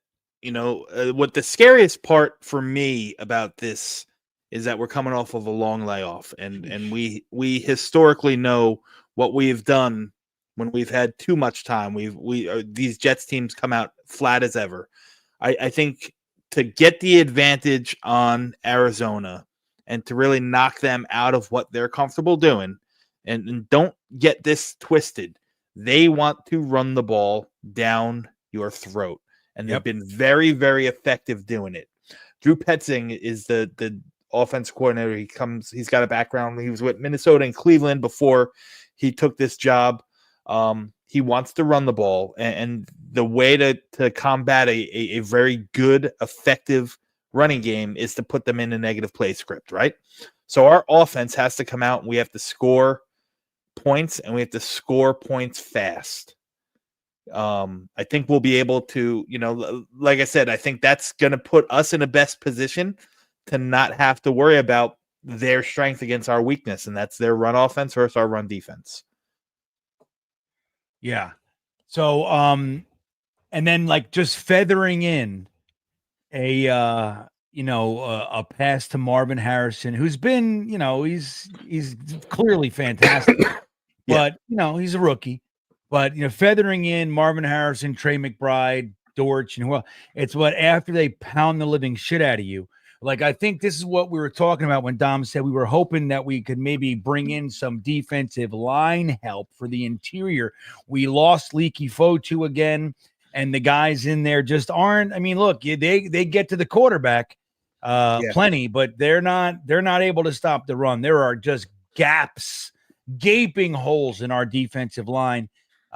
what the scariest part for me about this is that we're coming off of a long layoff, and we historically know what we've done when we've had too much time. These Jets teams come out flat as ever. I think to get the advantage on Arizona and to really knock them out of what they're comfortable doing, and don't get this twisted, they want to run the ball down your throat. And they've been very, very effective doing it. Drew Petzing is the offense coordinator. He's got a background. He was with Minnesota and Cleveland before he took this job. He wants to run the ball. And the way to combat a very good, effective running game is to put them in a negative play script, right? So our offense has to come out, and we have to score points, and we have to score points fast. I think we'll be able to, like I said, I think that's going to put us in the best position to not have to worry about their strength against our weakness, and that's their run offense versus our run defense. Yeah. So, and then just feathering in a pass to Marvin Harrison, who's been, he's clearly fantastic, but he's a rookie. But feathering in Marvin Harrison, Trey McBride, Dortch, and it's what after they pound the living shit out of you. I think this is what we were talking about when Dom said we were hoping that we could maybe bring in some defensive line help for the interior. We lost Leaky Fotu again, and the guys in there just aren't. Look, they get to the quarterback plenty, but they're not able to stop the run. There are just gaps, gaping holes in our defensive line.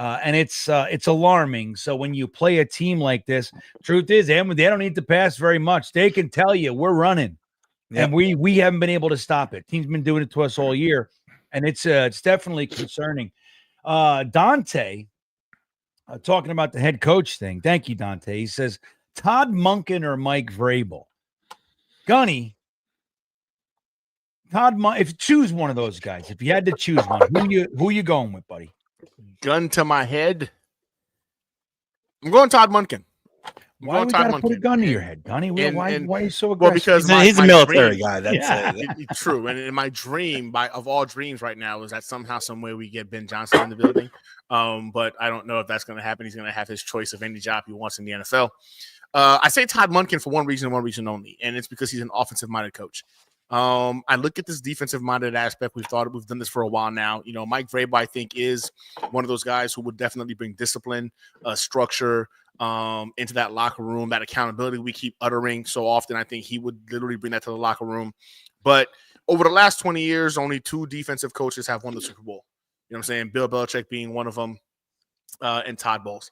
And it's alarming. So when you play a team like this, truth is, they don't need to pass very much. They can tell you we're running, and we haven't been able to stop it. Team's been doing it to us all year, and it's definitely concerning. Dante, talking about the head coach thing. Thank you, Dante. He says Todd Monken or Mike Vrabel. Gunny, if you choose one of those guys, if you had to choose one, who you going with, buddy? Gun to my head, I'm going Todd Monken. Why we gotta put a gun to your head, Gunny? Why are you so aggressive? Well, because he's a my military dream- guy. That's True. And in my dream, of all dreams right now, is that somehow, some way we get Ben Johnson in the building. But I don't know if that's going to happen. He's going to have his choice of any job he wants in the NFL. I say Todd Monken for one reason and one reason only, and it's because he's an offensive-minded coach. I look at this defensive-minded aspect. We've done this for a while now. You know, Mike Vrabel, I think, is one of those guys who would definitely bring discipline, structure into that locker room, that accountability we keep uttering so often. I think he would literally bring that to the locker room. But over the last 20 years, only 2 defensive coaches have won the Super Bowl. You know what I'm saying? Bill Belichick being one of them, and Todd Bowles.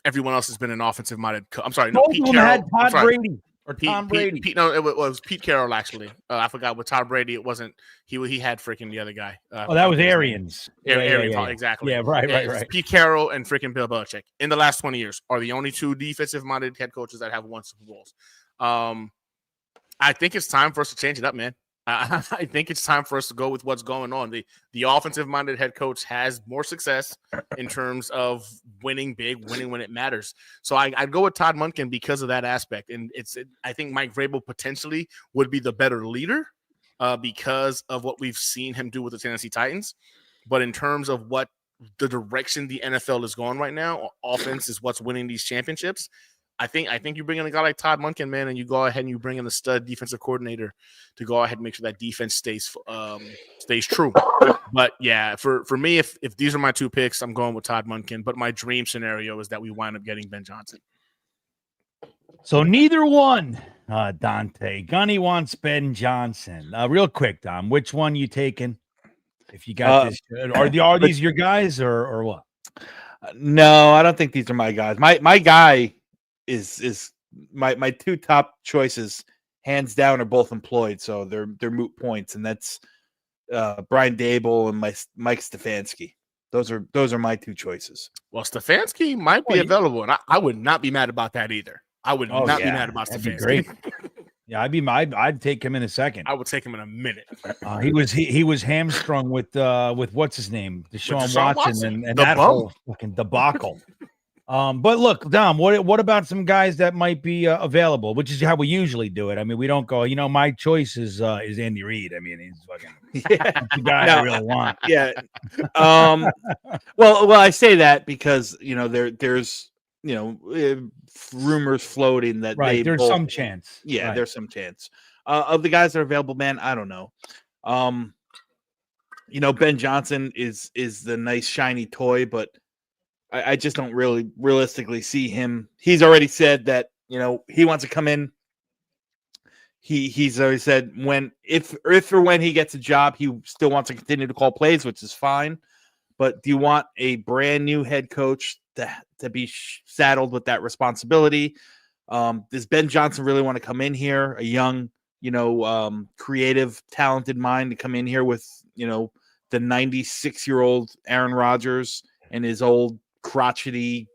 Everyone else has been an offensive-minded I'm sorry, no, Pete Carroll. Had Todd Brady or Tom Brady. No, it was Pete Carroll, actually. I forgot. With Todd Brady, it wasn't. He had freaking the other guy. That was Arians. Arians, exactly. Yeah, right. Pete Carroll and freaking Bill Belichick in the last 20 years are the only 2 defensive-minded head coaches that have won Super Bowls. I think it's time for us to change it up, man. I think it's time for us to go with what's going on. The offensive-minded head coach has more success in terms of winning big, winning when it matters. So I'd go with Todd Monken because of that aspect. And I think Mike Vrabel potentially would be the better leader because of what we've seen him do with the Tennessee Titans. But in terms of what the direction the NFL is going right now, offense is what's winning these championships. I think you bring in a guy like Todd Monken, man, and you go ahead and you bring in a stud defensive coordinator to go ahead and make sure that defense stays true. But yeah, for me, if these are my 2 picks, I'm going with Todd Monken. But my dream scenario is that we wind up getting Ben Johnson. So neither one, Dante. Gunny wants Ben Johnson. Real quick, Dom, which one you taking? If you got this, are these your guys or what? No, I don't think these are my guys. My guy is my 2 top choices, hands down, are both employed, so they're moot points, and that's Brian Dable and Mike Stefanski. Those are my 2 choices. Well, Stefanski might be available, and I would not be mad about that either. I would not be mad about Stefanski. Great. Yeah, I'd take him in a second. I would take him in a minute. He was hamstrung with what's his name, Deshaun Watson, and that whole fucking debacle. But look, Dom, what about some guys that might be available, which is how we usually do it. I mean, we don't go, my choice is Andy Reid. I mean, he's fucking the guy I really want. Yeah. Well, I say that because, there's, rumors floating that there's some chance. Yeah, there's some chance. Of the guys that are available, man, I don't know. Ben Johnson is the nice shiny toy, but I just don't really realistically see him. He's already said that, he wants to come in. He's already said if or when he gets a job, he still wants to continue to call plays, which is fine. But do you want a brand new head coach to be saddled with that responsibility? Does Ben Johnson really want to come in here, a young, creative, talented mind to come in here with, the 96-year-old Aaron Rodgers and his old crotchety,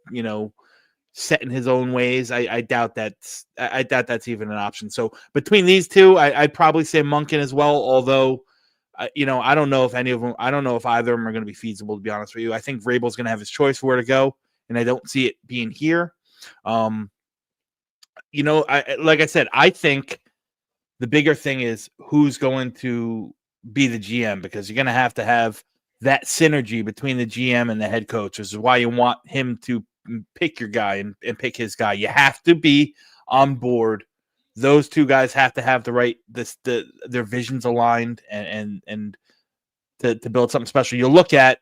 set in his own ways? I doubt that's even an option. So between these 2, I'd probably say Monken as well. Although, I don't know if either of them are going to be feasible, to be honest with you. I think Vrabel's going to have his choice for where to go, and I don't see it being here. Like I said, I think the bigger thing is who's going to be the GM, because you're going to have that synergy between the GM and the head coach, which is why you want him to pick your guy and pick his guy. You have to be on board. Those 2 guys have to have their visions aligned and to build something special. You look at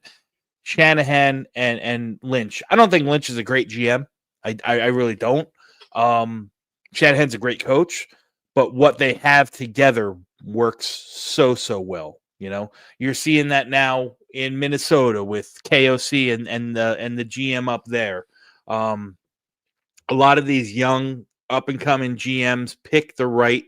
Shanahan and Lynch. I don't think Lynch is a great GM. I really don't. Shanahan's a great coach, but what they have together works so well. You're seeing that now in Minnesota with KOC and the GM up there. A lot of these young up and coming GMs pick the right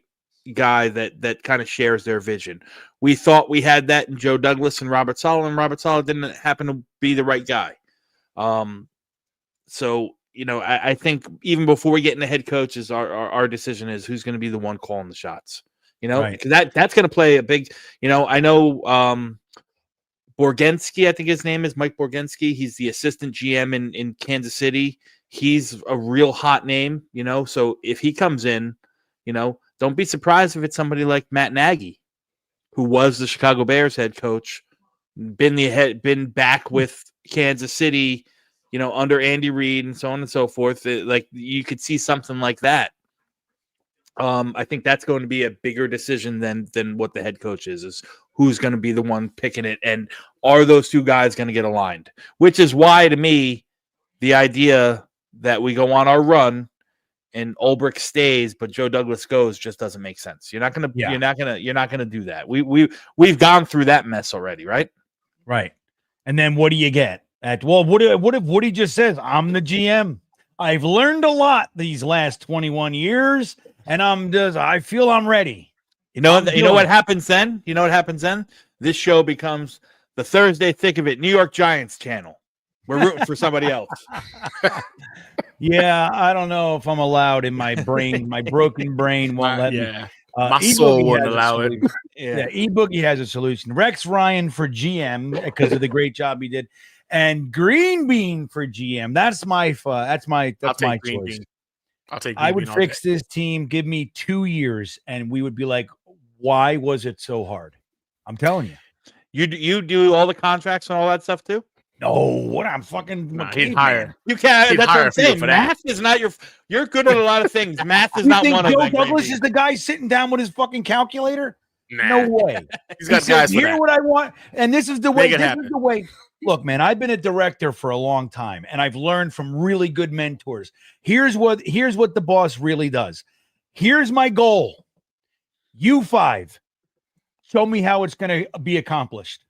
guy that kind of shares their vision. We thought we had that in Joe Douglas and Robert Saleh, and Robert Saleh didn't happen to be the right guy. So I think even before we get into head coaches, our decision is who's going to be the one calling the shots. Because that's going to play a big. I know Borgenski, I think his name is Mike Borgenski. He's the assistant GM in Kansas City. he's a real hot name, So if he comes in, don't be surprised if it's somebody like Matt Nagy, who was the Chicago Bears head coach, been back with Kansas City, under Andy Reid and so on and so forth. Like you could see something like that. I think that's going to be a bigger decision than what the head coach is who's going to be the one picking it, and are those two guys going to get aligned? Which is why, to me, the idea that we go on our run and Ulbrich stays, but Joe Douglas goes, just doesn't make sense. You're not gonna do that. We've gone through that mess already, right? Right. And then what do you get? What if Woody just says, I'm the GM? I've learned a lot these last 21 years, and I feel I'm ready. You know what happens then? This show becomes the Thursday Thick of It New York Giants channel. We're rooting for somebody else. Yeah, I don't know if I'm allowed in my brain. My broken brain won't let me. My soul wouldn't allow it. Yeah, E-Boogie has a solution. Rex Ryan for GM because of the great job he did, and GreenBean for GM. That's my choice. I'll take. I would fix this team. Give me 2 years, and we would be like, why was it so hard? I'm telling you. You do all the contracts and all that stuff too? No, what I'm fucking he'd hire. You can't. That's what I'm saying. For Math is not your. You're good at a lot of things. Math is not one of them. Joe Douglas is the guy sitting down with his fucking calculator? Nah. No way. He's got guys for Here that. what I want, and this is the way. Make it This happen. is the way. Look, man, I've been a director for a long time, and I've learned from really good mentors. Here's what the boss really does. Here's my goal. You 5, show me how it's going to be accomplished.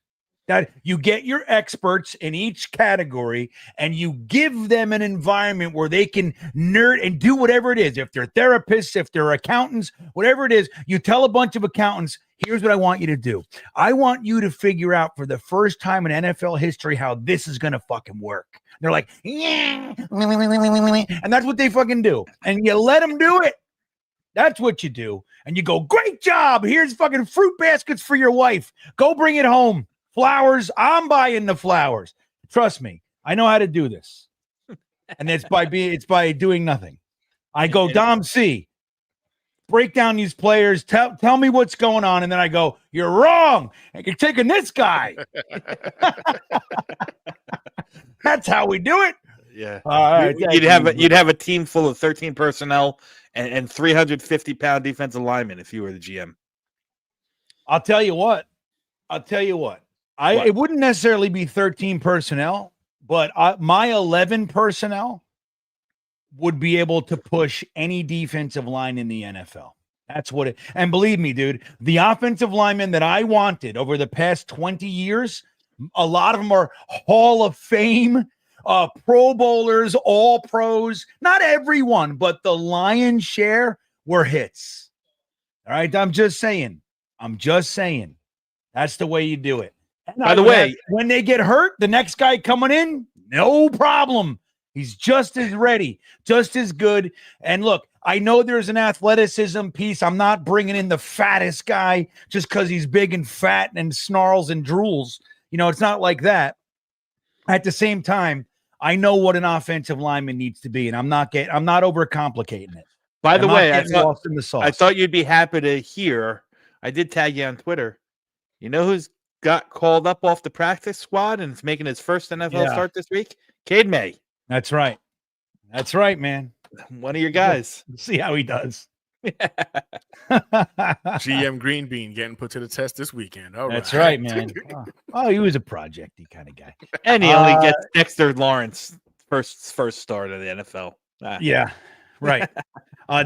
That you get your experts in each category and you give them an environment where they can nerd and do whatever it is. If they're therapists, if they're accountants, whatever it is, you tell a bunch of accountants, here's what I want you to do. I want you to figure out for the first time in NFL history how this is going to fucking work. They're like, yeah, and that's what they fucking do. And you let them do it. That's what you do. And you go, great job. Here's fucking fruit baskets for your wife. Go bring it home. Flowers, I'm buying the flowers. Trust me, I know how to do this. And it's by doing nothing. I go, Dom C, break down these players, tell me what's going on, and then I go, you're wrong. And you're taking this guy. That's how we do it. Yeah. You'd have a team full of 13 personnel and 350-pound defensive linemen if you were the GM. I'll tell you what. It wouldn't necessarily be 13 personnel, but my 11 personnel would be able to push any defensive line in the NFL. That's what it. And believe me, dude, the offensive linemen that I wanted over the past 20 years, a lot of them are Hall of Fame, Pro Bowlers, All Pros. Not everyone, but the lion's share were hits. All right, I'm just saying. That's the way you do it. And by the way, when they get hurt, the next guy coming in, no problem. He's just as ready, just as good. And look, I know there's an athleticism piece. I'm not bringing in the fattest guy just because he's big and fat and snarls and drools. It's not like that. At the same time, I know what an offensive lineman needs to be, and I'm not overcomplicating it. By the way, I thought you'd be happy to hear. I did tag you on Twitter. You know who's got called up off the practice squad and is making his first NFL start this week? Cade May. That's right. That's right, man. One of your guys. See how he does. GM GreenBean getting put to the test this weekend. That's right, man. Oh, he was a projecty kind of guy. And he only gets Dexter Lawrence first start of the NFL. Yeah, right.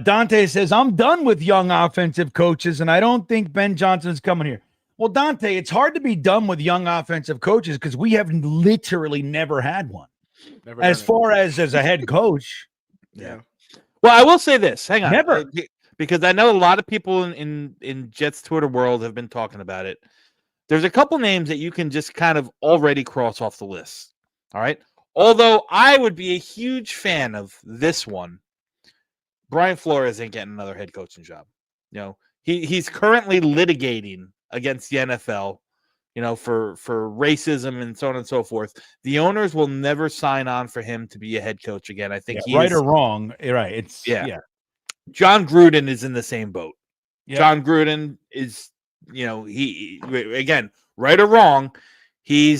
Dante says, I'm done with young offensive coaches, and I don't think Ben Johnson's coming here. Well, Dante, it's hard to be done with young offensive coaches because we have literally never had one. As far as a head coach. Yeah. Well, I will say this. Hang on. Never. Because I know a lot of people in Jets Twitter world have been talking about it. There's a couple names that you can just kind of already cross off the list. All right. Although I would be a huge fan of this one. Brian Flores ain't getting another head coaching job. He's currently litigating against the NFL for racism and so on and so forth. The owners will never sign on for him to be a head coach again. I think right or wrong, right? It's yeah. John Gruden is in the same boat. Yeah. John Gruden is, he again, right or wrong, he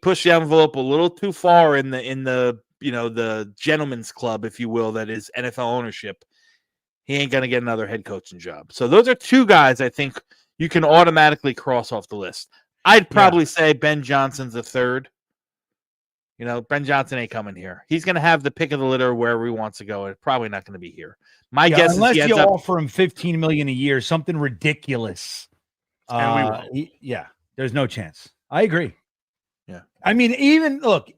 pushed the envelope a little too far in the the gentleman's club, if you will, that is NFL ownership. He ain't gonna get another head coaching job. So those are two guys I think you can automatically cross off the list. I'd probably say Ben Johnson's the third. Ben Johnson ain't coming here. He's going to have the pick of the litter wherever he wants to go. It's probably not going to be here. My guess unless is you offer him $15 million a year, something ridiculous. And there's no chance. I agree. Yeah. I mean, even look,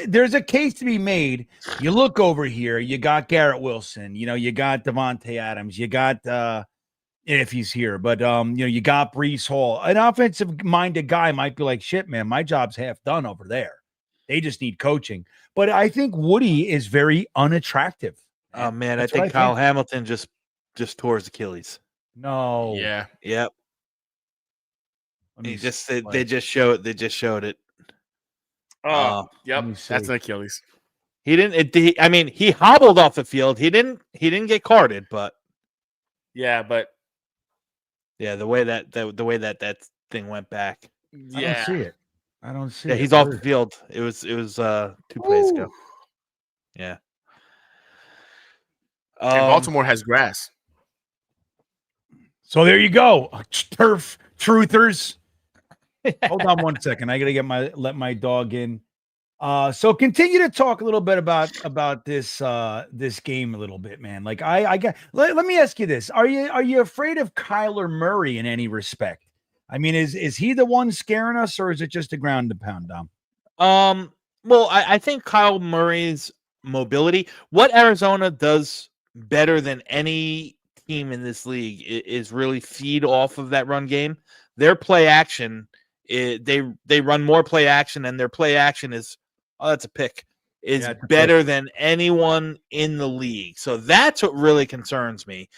there's a case to be made. You look over here, you got Garrett Wilson, you got Devontae Adams, you got if he's here, but you got Breece Hall. An offensive-minded guy might be like, shit, man, my job's half done over there. They just need coaching. But I think Woody is very unattractive. Oh man, I think Kyle Hamilton just tore his Achilles. No. Yeah. Yep. They just showed it. Oh, yep. That's an Achilles. He didn't. He hobbled off the field. He didn't get carded, but yeah, the way that thing went back. Yeah. I don't see it. Yeah, he's off the field. It was 2 plays ago. Yeah. And Baltimore has grass. So there you go. Turf truthers. Hold on 1 second. I gotta let my dog in. So continue to talk a little bit about this game a little bit, man. Like let me ask you this. Are you afraid of Kyler Murray in any respect? I mean, is he the one scaring us, or is it just a ground to pound, Dom? Well, I think Kyle Murray's mobility, what Arizona does better than any team in this league is really feed off of that run game. Their play action, they run more play action, and their play action is, that's a pick, is better than anyone in the league. So that's what really concerns me.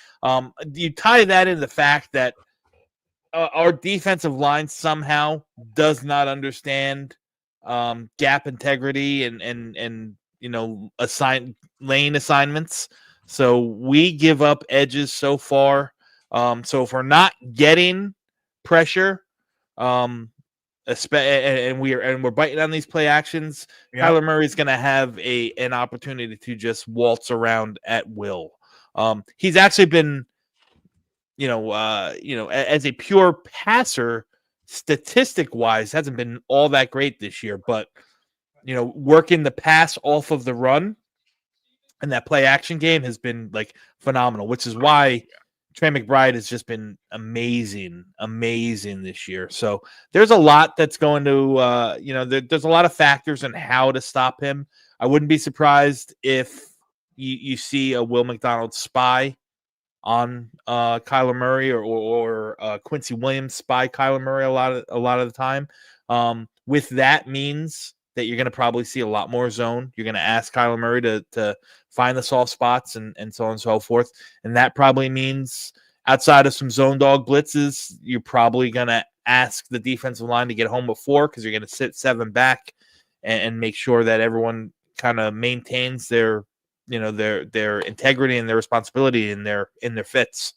You tie that into the fact that our defensive line somehow does not understand gap integrity and assign lane assignments. So we give up edges so far. So if we're not getting pressure, and we're biting on these play actions, Kyler Murray's going to have an opportunity to just waltz around at will. He's actually been, as a pure passer, statistic wise, hasn't been all that great this year, but working the pass off of the run and that play action game has been like phenomenal, which is why Trey McBride has just been amazing this year. So there's a lot that's going to, there's a lot of factors in how to stop him. I wouldn't be surprised if you see a Will McDonald spy on Kyler Murray or Quincy Williams spy Kyler Murray a lot of the time. With that means that you're going to probably see a lot more zone. You're going to ask Kyler Murray to find the soft spots and so on and so forth. And that probably means outside of some zone dog blitzes, you're probably going to ask the defensive line to get home at 4 because you're going to sit 7 back and make sure that everyone kind of maintains their integrity and their responsibility in their fits.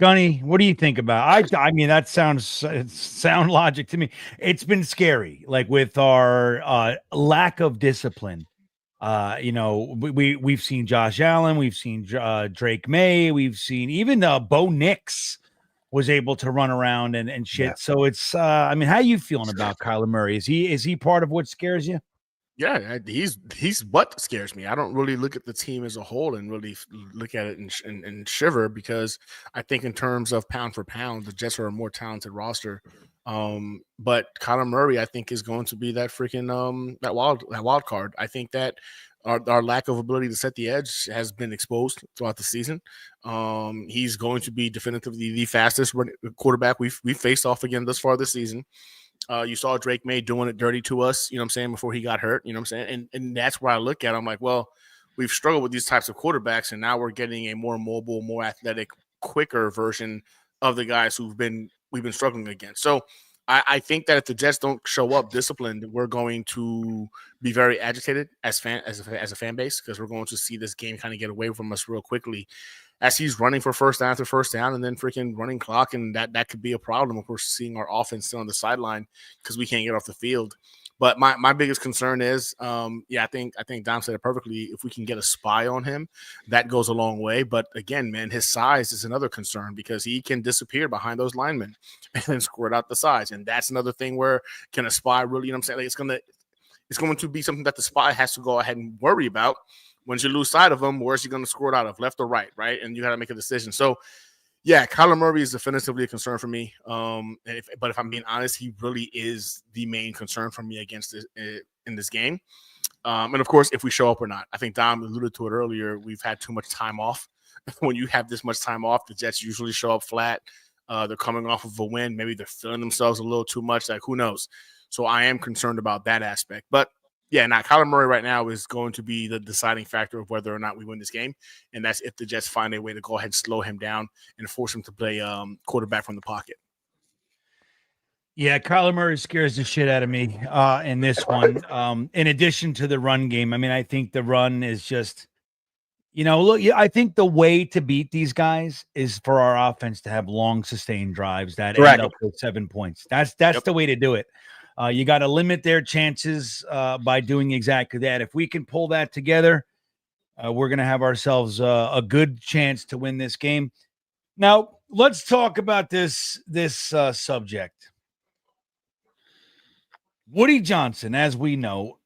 Gunny, what do you think about? I mean, that sound logic to me. It's been scary, like with our lack of discipline. We've seen Josh Allen, we've seen Drake May, we've seen even Bo Nix was able to run around and shit. Yeah. So it's how are you feeling about Kyler Murray? Is he part of what scares you? Yeah, he's what scares me. I don't really look at the team as a whole and really look at it and shiver, because I think in terms of pound for pound, the Jets are a more talented roster. But Kyler Murray, I think, is going to be that freaking that wild card. I think that our lack of ability to set the edge has been exposed throughout the season. He's going to be definitively the fastest quarterback we've faced off again thus far this season. You saw Drake May doing it dirty to us, before he got hurt, and that's where I look at it. I'm like, well, we've struggled with these types of quarterbacks, and now we're getting a more mobile, more athletic, quicker version of the guys who've been we've been struggling against. So I think that if the Jets don't show up disciplined, we're going to be very agitated as a fan base, because we're going to see this game kind of get away from us real quickly as he's running for first down after first down and then freaking running clock. And that could be a problem if we're seeing our offense still on the sideline because we can't get off the field. But my biggest concern is, I think Dom said it perfectly. If we can get a spy on him, that goes a long way. But again, man, his size is another concern because he can disappear behind those linemen and then squirt out the sides. And that's another thing where can a spy really, you know what I'm saying? Like it's going to be something that the spy has to go ahead and worry about. Once you lose sight of him, where's he going to squirt out of, left or right, right? And you got to make a decision. So, yeah, Kyler Murray is definitively a concern for me. But if I'm being honest, he really is the main concern for me against this, in this game. And of course, if we show up or not, I think Dom alluded to it earlier. We've had too much time off. When you have this much time off, the Jets usually show up flat. They're coming off of a win. Maybe they're feeling themselves a little too much. Like, who knows? So I am concerned about that aspect. But yeah, now Kyler Murray right now is going to be the deciding factor of whether or not we win this game. And that's if the Jets find a way to go ahead and slow him down and force him to play quarterback from the pocket. Yeah, Kyler Murray scares the shit out of me in this one. In addition to the run game, I mean, I think the run is just, look, I think the way to beat these guys is for our offense to have long, sustained drives that end up with 7 points. That's the way to do it. You got to limit their chances by doing exactly that. If we can pull that together, we're going to have ourselves a good chance to win this game. Now, let's talk about this subject. Woody Johnson, as we know,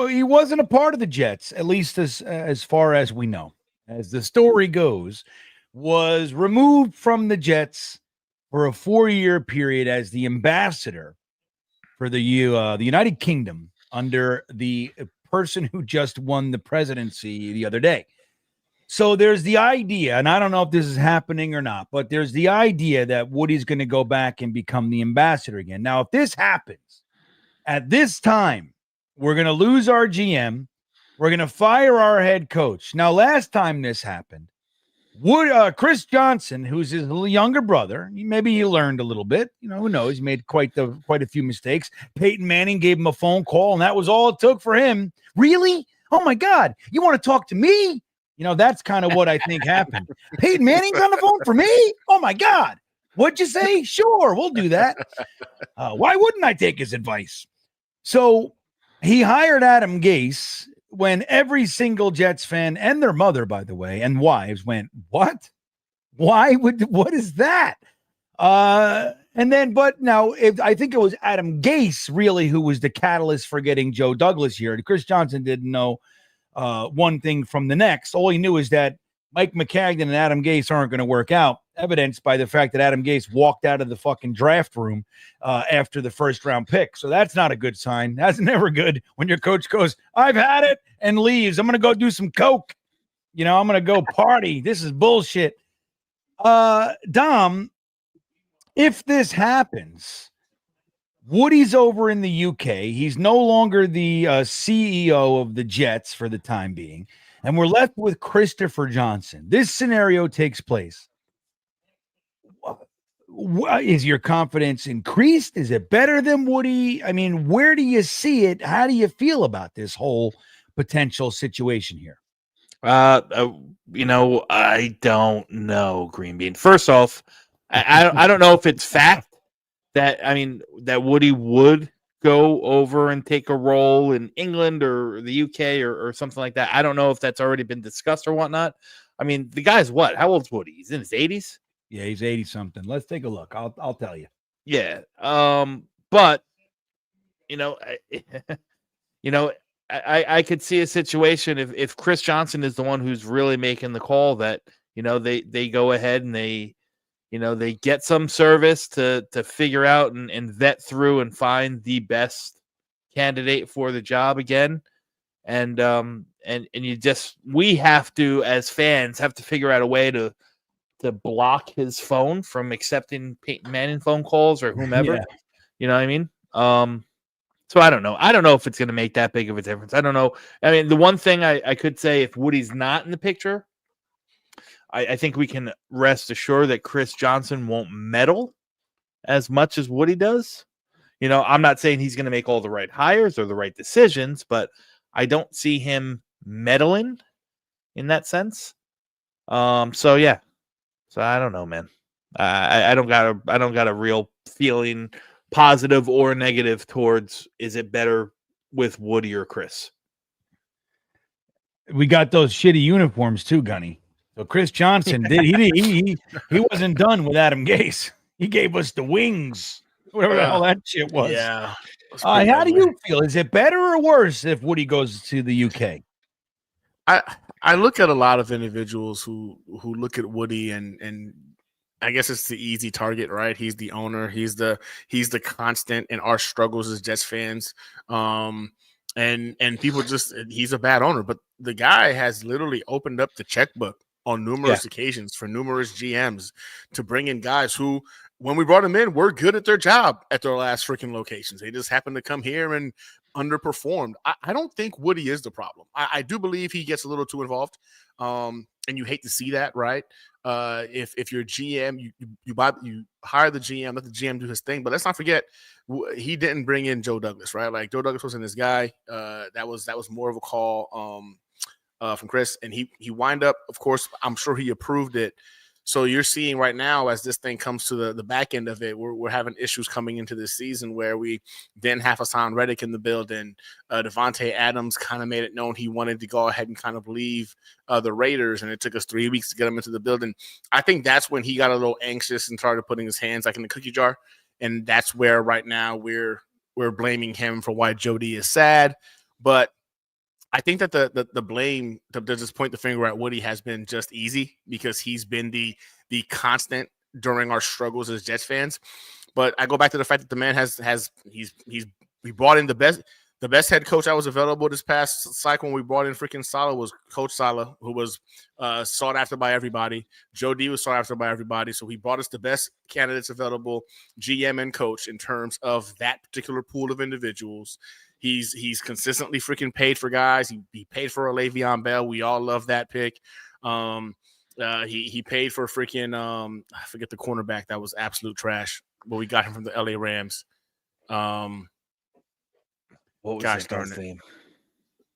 he wasn't a part of the Jets, at least as far as we know. As the story goes, was removed from the Jets for a 4-year period as the ambassador for the United Kingdom under the person who just won the presidency the other day. So there's the idea, and I don't know if this is happening or not, but there's the idea that Woody's going to go back and become the ambassador again. Now, if this happens, at this time, we're going to lose our GM. We're going to fire our head coach. Now, last time this happened, Chris Johnson, who's his little younger brother, maybe he learned a little bit. Who knows? He made quite a few mistakes. Peyton Manning gave him a phone call, and that was all it took for him. Really? Oh, my God. You want to talk to me? That's kind of what I think happened. Peyton Manning's on the phone for me? Oh, my God. What'd you say? Sure, we'll do that. Why wouldn't I take his advice? So he hired Adam Gase when every single Jets fan and their mother, by the way, and wives went, what? What is that? But now I think it was Adam Gase really who was the catalyst for getting Joe Douglas here. Chris Johnson didn't know one thing from the next. All he knew is that Mike McCagnon and Adam Gase aren't going to work out, evidenced by the fact that Adam Gase walked out of the fucking draft room after the first round pick. So that's not a good sign. That's never good when your coach goes, I've had it, and leaves. I'm going to go do some coke. I'm going to go party. This is bullshit. Dom, if this happens, Woody's over in the UK. He's no longer the CEO of the Jets for the time being. And we're left with Christopher Johnson. This scenario takes place. Is your confidence increased? Is it better than Woody? I mean, where do you see it? How do you feel about this whole potential situation here? I don't know, GreenBean. First off, I don't know if it's fact that Woody would go over and take a role in England or the UK or something like that. I don't know if that's already been discussed or whatnot. I mean, the guy's what? How old's Woody? He's in his 80s? Yeah, he's 80 something. Let's take a look. I'll tell you. Yeah. But I could see a situation if Chris Johnson is the one who's really making the call that, they go ahead and they get some service to figure out and vet through and find the best candidate for the job again. And we have to, as fans, have to figure out a way to block his phone from accepting Peyton Manning phone calls or whomever. Yeah. You know what I mean? So I don't know. I don't know if it's going to make that big of a difference. I don't know. I mean, the one thing I could say, if Woody's not in the picture, I think we can rest assured that Chris Johnson won't meddle as much as Woody does. I'm not saying he's going to make all the right hires or the right decisions, but I don't see him meddling in that sense. So yeah. So I don't know, man. I don't got a real feeling, positive or negative, towards is it better with Woody or Chris. We got those shitty uniforms too, Gunny. So Chris Johnson he wasn't done with Adam Gase. He gave us the wings, whatever the hell that shit was. Yeah. How do you feel? Is it better or worse if Woody goes to the UK? I look at a lot of individuals who look at Woody and I guess it's the easy target, right? He's the owner. He's the constant in our struggles as Jets fans. And people he's a bad owner, but the guy has literally opened up the checkbook on numerous occasions for numerous GMs to bring in guys who, when we brought them in, were good at their job at their last freaking locations. They just happened to come here and underperformed. I don't think Woody is the problem. I do believe he gets a little too involved. And you hate to see that, right? If you're GM, you hire the GM, let the GM do his thing. But let's not forget, he didn't bring in Joe Douglas, right? Like Joe Douglas wasn't this guy. That was more of a call from Chris, and he wind up, of course, I'm sure he approved it. So you're seeing right now, as this thing comes to the back end of it, we're having issues coming into this season where we didn't have Hassan Reddick in the building. Devontae Adams kind of made it known he wanted to go ahead and kind of leave the Raiders, and it took us 3 weeks to get him into the building. I think that's when he got a little anxious and started putting his hands like in the cookie jar, and that's where right now we're blaming him for why Jody is sad. But I think that the blame to just point the finger at Woody has been just easy because he's been the constant during our struggles as Jets fans. But I go back to the fact that the man we brought in the best head coach that was available this past cycle when we brought in freaking Saleh was Coach Saleh, who was sought after by everybody. Joe D was sought after by everybody. So he brought us the best candidates available, GM and coach, in terms of that particular pool of individuals. He's consistently freaking paid for guys. He paid for a Le'Veon Bell. We all love that pick. He paid for freaking I forget the cornerback that was absolute trash, but we got him from the LA Rams. What was gosh that darn guy's it. name?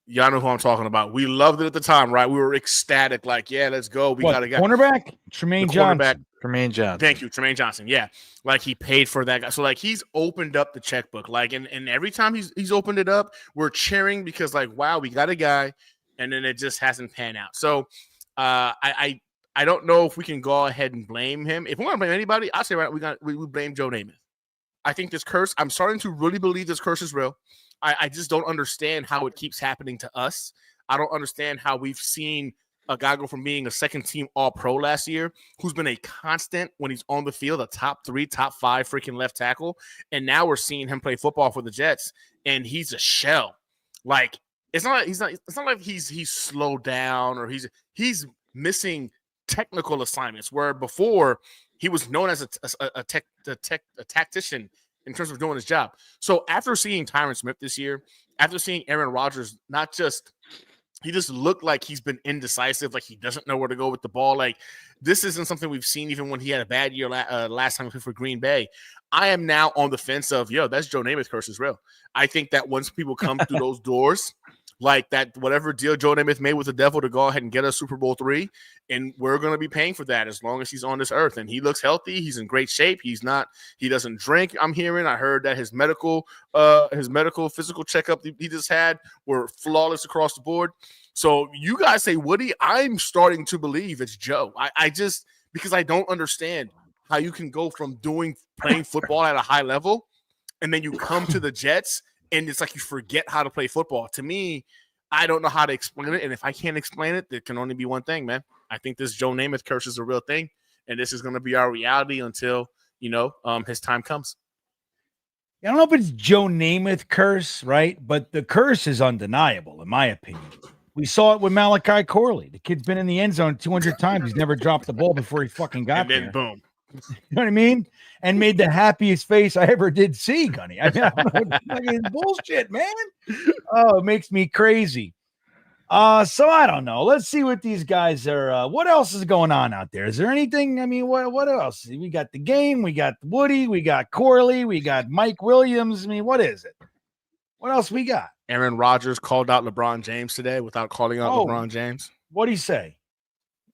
Y'all know who I'm talking about. We loved it at the time, right? We were ecstatic, like, yeah, let's go. We got a guy. Cornerback? Tremaine Johnson. Tremaine Johnson. Thank you, Tremaine Johnson. Yeah, like he paid for that guy. So like he's opened up the checkbook. Like, and every time he's opened it up, we're cheering because like, wow, we got a guy, and then it just hasn't panned out. So I don't know if we can go ahead and blame him. If we want to blame anybody, I'll say we blame Joe Namath. I think this curse. I'm starting to really believe this curse is real. I just don't understand how it keeps happening to us. I don't understand how we've seen a guy go from being a second-team All-Pro last year, who's been a constant when he's on the field, a top 3, top 5 freaking left tackle, and now we're seeing him play football for the Jets, and he's a shell. Like it's not like he's slowed down or he's missing technical assignments where before he was known as a tactician in terms of doing his job. So after seeing Tyron Smith this year, after seeing Aaron Rodgers, he just looked like he's been indecisive, like he doesn't know where to go with the ball. Like this isn't something we've seen even when he had a bad year last time for Green Bay. I am now on the fence of, that's Joe Namath curse is real. I think that once people come through those doors, like that, whatever deal Joe Namath made with the devil to go ahead and get us Super Bowl 3, and we're going to be paying for that as long as he's on this earth. And he looks healthy. He's in great shape. He doesn't drink. I heard that his medical physical checkup he just had were flawless across the board. So you guys say Woody, I'm starting to believe it's Joe. I just, because I don't understand how you can go from playing football at a high level and then you come to the Jets and it's like you forget how to play football. To me, I don't know how to explain it. And if I can't explain it, there can only be one thing, man. I think this Joe Namath curse is a real thing. And this is going to be our reality until, his time comes. I don't know if it's Joe Namath curse, right? But the curse is undeniable, in my opinion. We saw it with Malachi Corley. The kid's been in the end zone 200 times. He's never dropped the ball before he fucking got there. And then boom. You know what I mean? And made the happiest face I ever did see, Gunny. I mean, I don't know, it's bullshit, man. Oh, it makes me crazy. So I don't know. Let's see what these guys are. What else is going on out there? Is there anything? I mean, what else? We got the game. We got Woody. We got Corley. We got Mike Williams. I mean, what is it? What else we got? Aaron Rodgers called out LeBron James today without calling out LeBron James. What'd he say?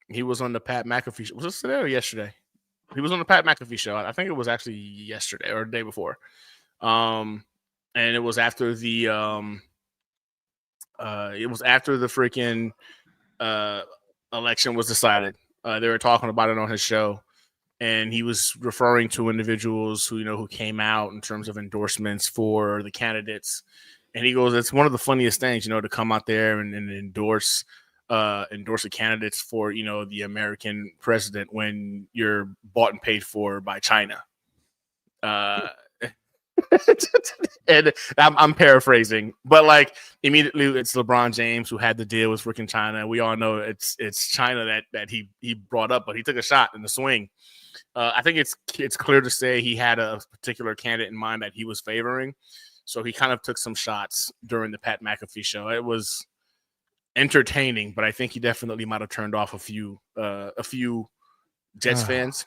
He was on the Pat McAfee show. Was this today or yesterday? He was on the Pat McAfee show. I think it was actually yesterday or the day before. And it was after the freaking election was decided. They were talking about it on his show, and he was referring to individuals who came out in terms of endorsements for the candidates. And he goes, "It's one of the funniest things, to come out there and endorse the candidates for the American president when you're bought and paid for by China." And I'm paraphrasing, but like immediately it's LeBron James who had the deal with freaking China. We all know it's China that he brought up, but he took a shot in the swing. I think it's clear to say he had a particular candidate in mind that he was favoring, so he kind of took some shots during the Pat McAfee show. It was entertaining, but I think he definitely might have turned off a few Jets fans.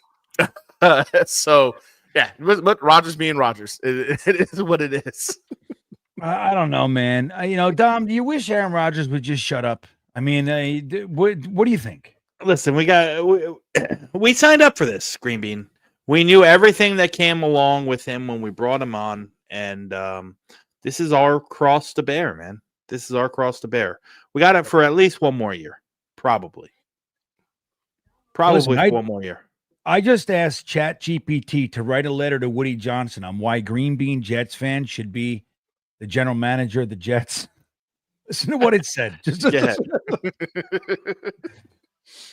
So. Yeah, but Rodgers being Rodgers, it is what it is. I don't know, man. Dom, do you wish Aaron Rodgers would just shut up? I mean, what do you think? Listen, we signed up for this, GreenBean. We knew everything that came along with him when we brought him on, and this is our cross to bear, man. This is our cross to bear. We got it for at least one more year, probably. Listen, one more year. I just asked ChatGPT to write a letter to Woody Johnson on why GreenBean Jets fans should be the general manager of the Jets. Listen to what it said.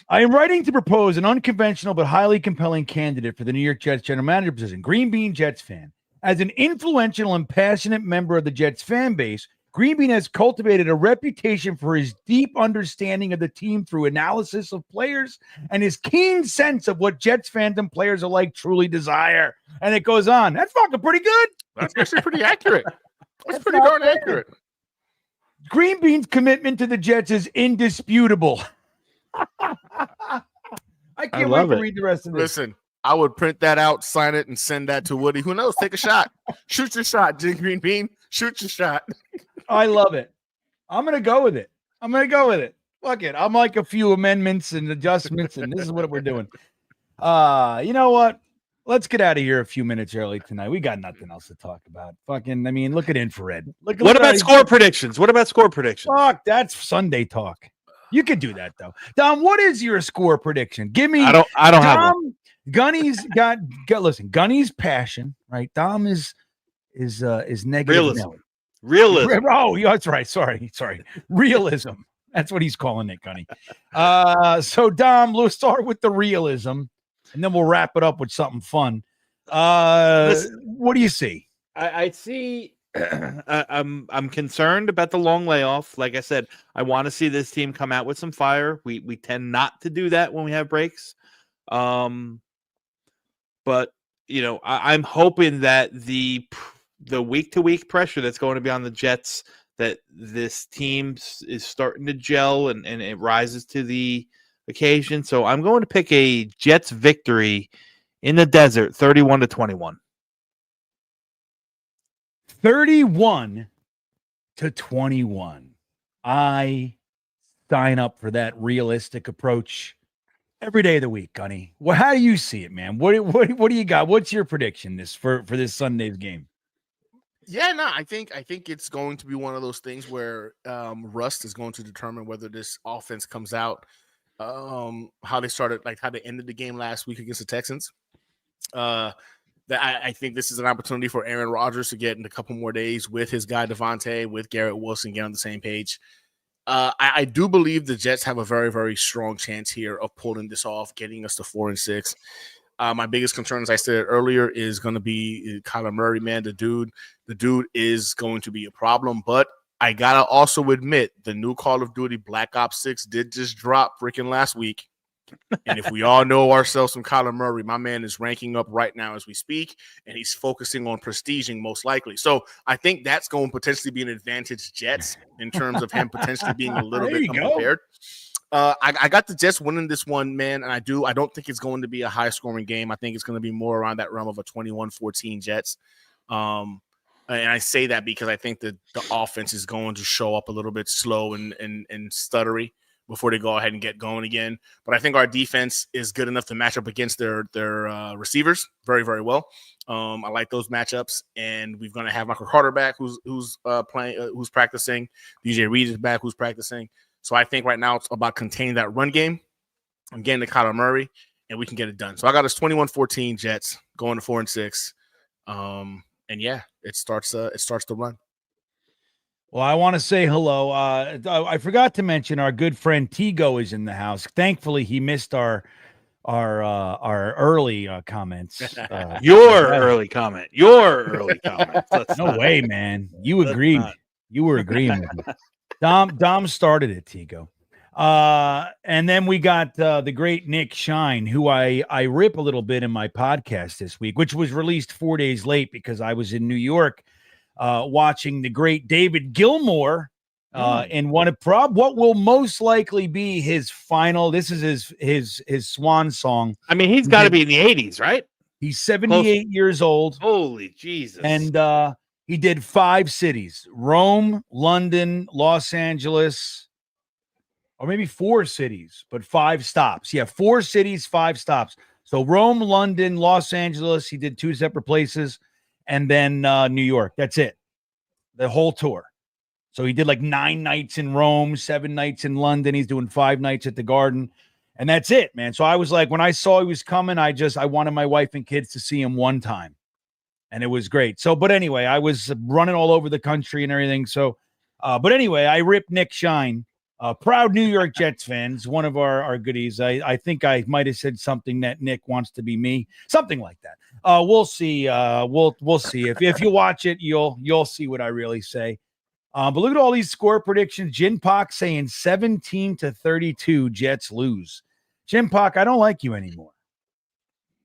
I am writing to propose an unconventional but highly compelling candidate for the New York Jets general manager position. GreenBean Jets fan. As an influential and passionate member of the Jets fan base, GreenBean has cultivated a reputation for his deep understanding of the team through analysis of players and his keen sense of what Jets fandom players alike truly desire. And it goes on. That's fucking pretty good. That's actually pretty accurate. That's pretty darn accurate. GreenBean's commitment to the Jets is indisputable. I can't wait to read the rest of this. Listen, I would print that out, sign it, and send that to Woody. Who knows? Take a shot. Shoot your shot, GreenBean. Shoot your shot. I love it. I'm going to go with it. Fuck it. I'm like a few amendments and adjustments, and this is what we're doing. You know what? Let's get out of here a few minutes early tonight. We got nothing else to talk about. Look at infrared. What about score predictions? Fuck, that's Sunday talk. You could do that, though. Dom, what is your score prediction? Give me. I don't have one. Gunny's got listen, Gunny's passion, right? Dom is negative. Realism. Oh, yeah, that's right. Sorry. Realism. That's what he's calling it, Gunny. So Dom, let's start with the realism, and then we'll wrap it up with something fun. What do you see? I see. I'm concerned about the long layoff. Like I said, I want to see this team come out with some fire. We tend not to do that when we have breaks. But I'm hoping that the week-to-week pressure that's going to be on the Jets, that this team is starting to gel and it rises to the occasion. So I'm going to pick a Jets victory in the desert, 31-21. 31-21. I sign up for that realistic approach every day of the week, Gunny. Well, how do you see it, man? What do you got? What's your prediction for this Sunday's game? Yeah, no, I think it's going to be one of those things where rust is going to determine whether this offense comes out. How they started, like how they ended the game last week against the Texans. I think this is an opportunity for Aaron Rodgers to get in a couple more days with his guy Devontae, with Garrett Wilson, get on the same page. I do believe the Jets have a very, very strong chance here of pulling this off, getting us to 4-6. My biggest concern, as I said earlier, is going to be Kyler Murray, man. The dude is going to be a problem. But I got to also admit, the new Call of Duty Black Ops 6 did just drop freaking last week. And if we all know ourselves from Kyler Murray, my man is ranking up right now as we speak, and he's focusing on prestiging most likely. So I think that's going to potentially be an advantage Jets in terms of him potentially being a little bit unprepared. I got the Jets winning this one, man, and I don't think it's going to be a high-scoring game. I think it's going to be more around that realm of a 21-14 Jets. And I say that because I think that the offense is going to show up a little bit slow and stuttery before they go ahead and get going again. But I think our defense is good enough to match up against their receivers very, very well. I like those matchups, and we're going to have Michael Carter back, who's practicing. DJ Reed is back, who's practicing. So I think right now it's about containing that run game and getting to Kyler Murray, and we can get it done. So I got us 21-14 Jets going to 4-6. And yeah, it starts the run. Well, I want to say hello. I forgot to mention our good friend Tigo is in the house. Thankfully, he missed our early comments. Your early comment. No way, man. You agreed. You were agreeing with me. Dom started it, Tigo. And then we got the great Nick Shine, who I rip a little bit in my podcast this week, which was released 4 days late because I was in New York watching the great David Gilmour in what will most likely be his final. This is his swan song. I mean, he's got to be in the 80s, right? He's 78 years old. Holy Jesus. And he did 5 cities: Rome, London, Los Angeles, or maybe 4 cities, but 5 stops. Yeah, 4 cities, 5 stops. So Rome, London, Los Angeles. He did 2 separate places, and then New York. That's it. The whole tour. So he did like 9 nights in Rome, 7 nights in London. He's doing 5 nights at the Garden, and that's it, man. So I was like, when I saw he was coming, I wanted my wife and kids to see him one time. And it was great. So, but anyway, I was running all over the country and everything. So, but anyway, I ripped Nick Shine, proud New York Jets fans, one of our goodies. I think I might have said something that Nick wants to be me, something like that. We'll see. We'll see. If you watch it, you'll see what I really say. But look at all these score predictions. Jin Pak saying 17-32 Jets lose. Jin Pak, I don't like you anymore.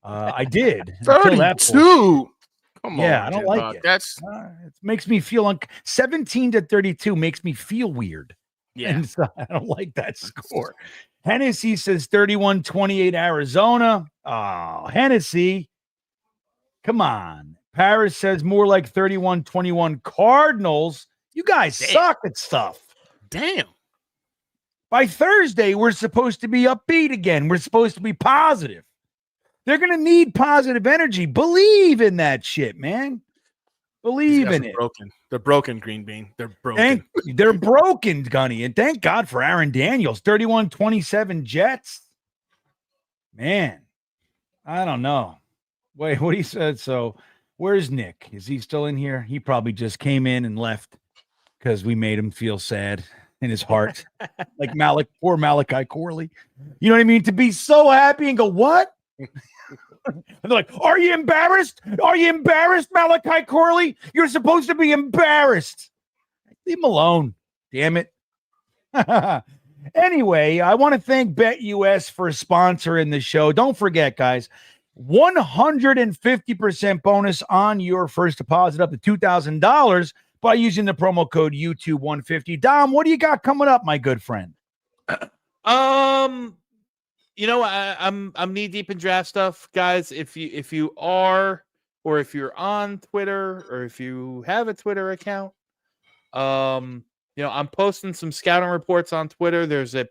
I did. 32. Come on, I don't like it. That's it makes me feel 17-32 makes me feel weird. yeah. And so I don't like that score. Hennessy says 31-28 Arizona. Oh, Hennessy. Come on. Paris says more like 31-21 Cardinals. You guys suck at stuff. Damn. By Thursday, we're supposed to be upbeat again. We're supposed to be positive. They're going to need positive energy. Believe in that shit, man. Believe in it. Broken. They're broken, GreenBean. They're broken. They're broken, Gunny. And thank God for Aaron Daniels. 31-27 Jets. Man, I don't know. Wait, what he said. So where's Nick? Is he still in here? He probably just came in and left because we made him feel sad in his heart. Like poor Malachi Corley. You know what I mean? To be so happy and go, what? And they're like, are you embarrassed? Are you embarrassed, Malachi Corley? You're supposed to be embarrassed. Leave him alone. Damn it. Anyway, I want to thank BetUS for sponsoring the show. Don't forget, guys, 150% bonus on your first deposit up to $2,000 by using the promo code YouTube150. Dom, what do you got coming up, my good friend? You know, I'm knee deep in draft stuff, guys. If you are, or if you're on Twitter, or if you have a Twitter account, you know, I'm posting some scouting reports on Twitter. There's a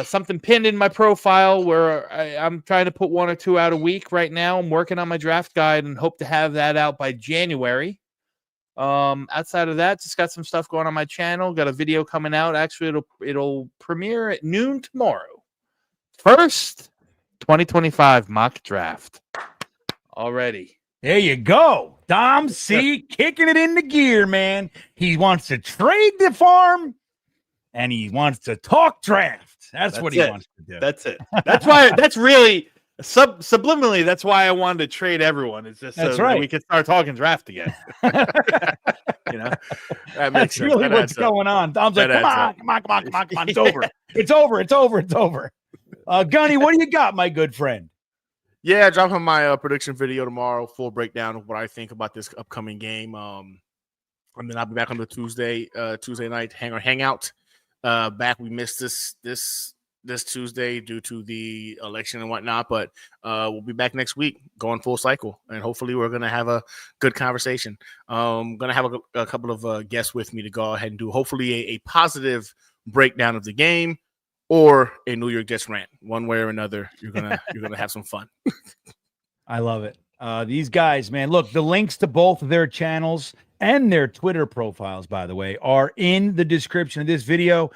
something pinned in my profile where I'm trying to put 1 or 2 out a week right now. I'm working on my draft guide and hope to have that out by January. Outside of that, just got some stuff going on my channel. Got a video coming out. Actually, it'll premiere at noon tomorrow. First 2025 mock draft already. There you go. Dom C kicking it into gear, man. He wants to trade the farm and he wants to talk draft. That's what he wants to do. That's it. That's why. That's really subliminally. That's why I wanted to trade everyone. It's just so that we can start talking draft again. You know, that's really what's going on. Dom's like, come on. It's over. It's over. Gunny, what do you got, my good friend? Yeah, dropping my prediction video tomorrow, full breakdown of what I think about this upcoming game. And then I'll be back on the Tuesday night hangout. We missed this Tuesday due to the election and whatnot, but we'll be back next week going full cycle, and hopefully we're gonna have a good conversation. Gonna have a couple of guests with me to go ahead and do hopefully a positive breakdown of the game or a New York Jets rant. One way or another, you're gonna have some fun. I love it. These guys, man, look, the links to both of their channels and their Twitter profiles, by the way, are in the description of this video.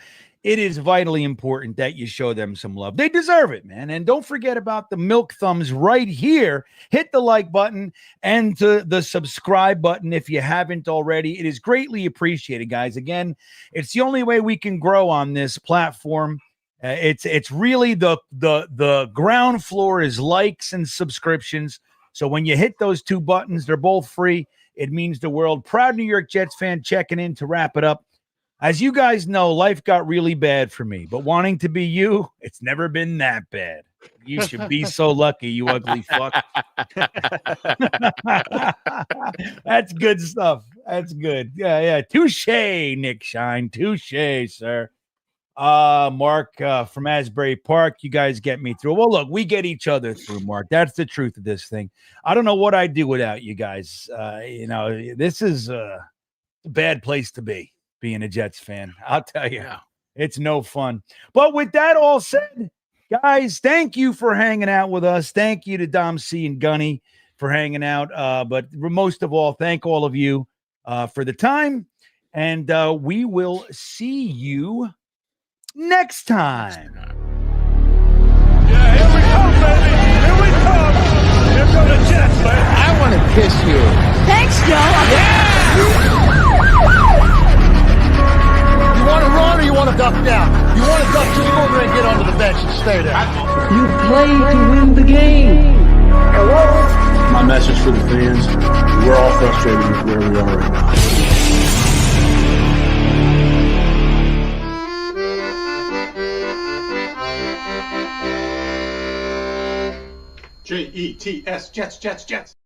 It is vitally important that you show them some love. They deserve it, man. And don't forget about the milk thumbs right here. Hit the like button and the subscribe button if you haven't already. It is greatly appreciated, guys. Again, it's the only way we can grow on this platform. It's really the ground floor is likes and subscriptions. So when you hit those two buttons, they're both free. It means the world. Proud New York Jets fan checking in to wrap it up. As you guys know, life got really bad for me, but wanting to be you, it's never been that bad. You should be so lucky, you ugly fuck. That's good stuff. That's good. Yeah. Touche, Nick Shine. Touche, sir. Mark from Asbury Park, you guys get me through. Well, look, we get each other through, Mark. That's the truth of this thing. I don't know what I'd do without you guys. This is a bad place to be, being a Jets fan. I'll tell you, it's no fun. But with that all said, guys, thank you for hanging out with us. Thank you to Dom C and Gunny for hanging out. But most of all, thank all of you for the time. And we will see you next time. Yeah, here we come, baby. Here we come. Here come the Jets, baby. I want to kiss you. Thanks, Joe. You want to run or you want to duck down? You want to duck, just go over and get onto the bench and stay there. You play to win the game. My message for the fans: we're all frustrated with where we are right now. Jets, Jets, Jets.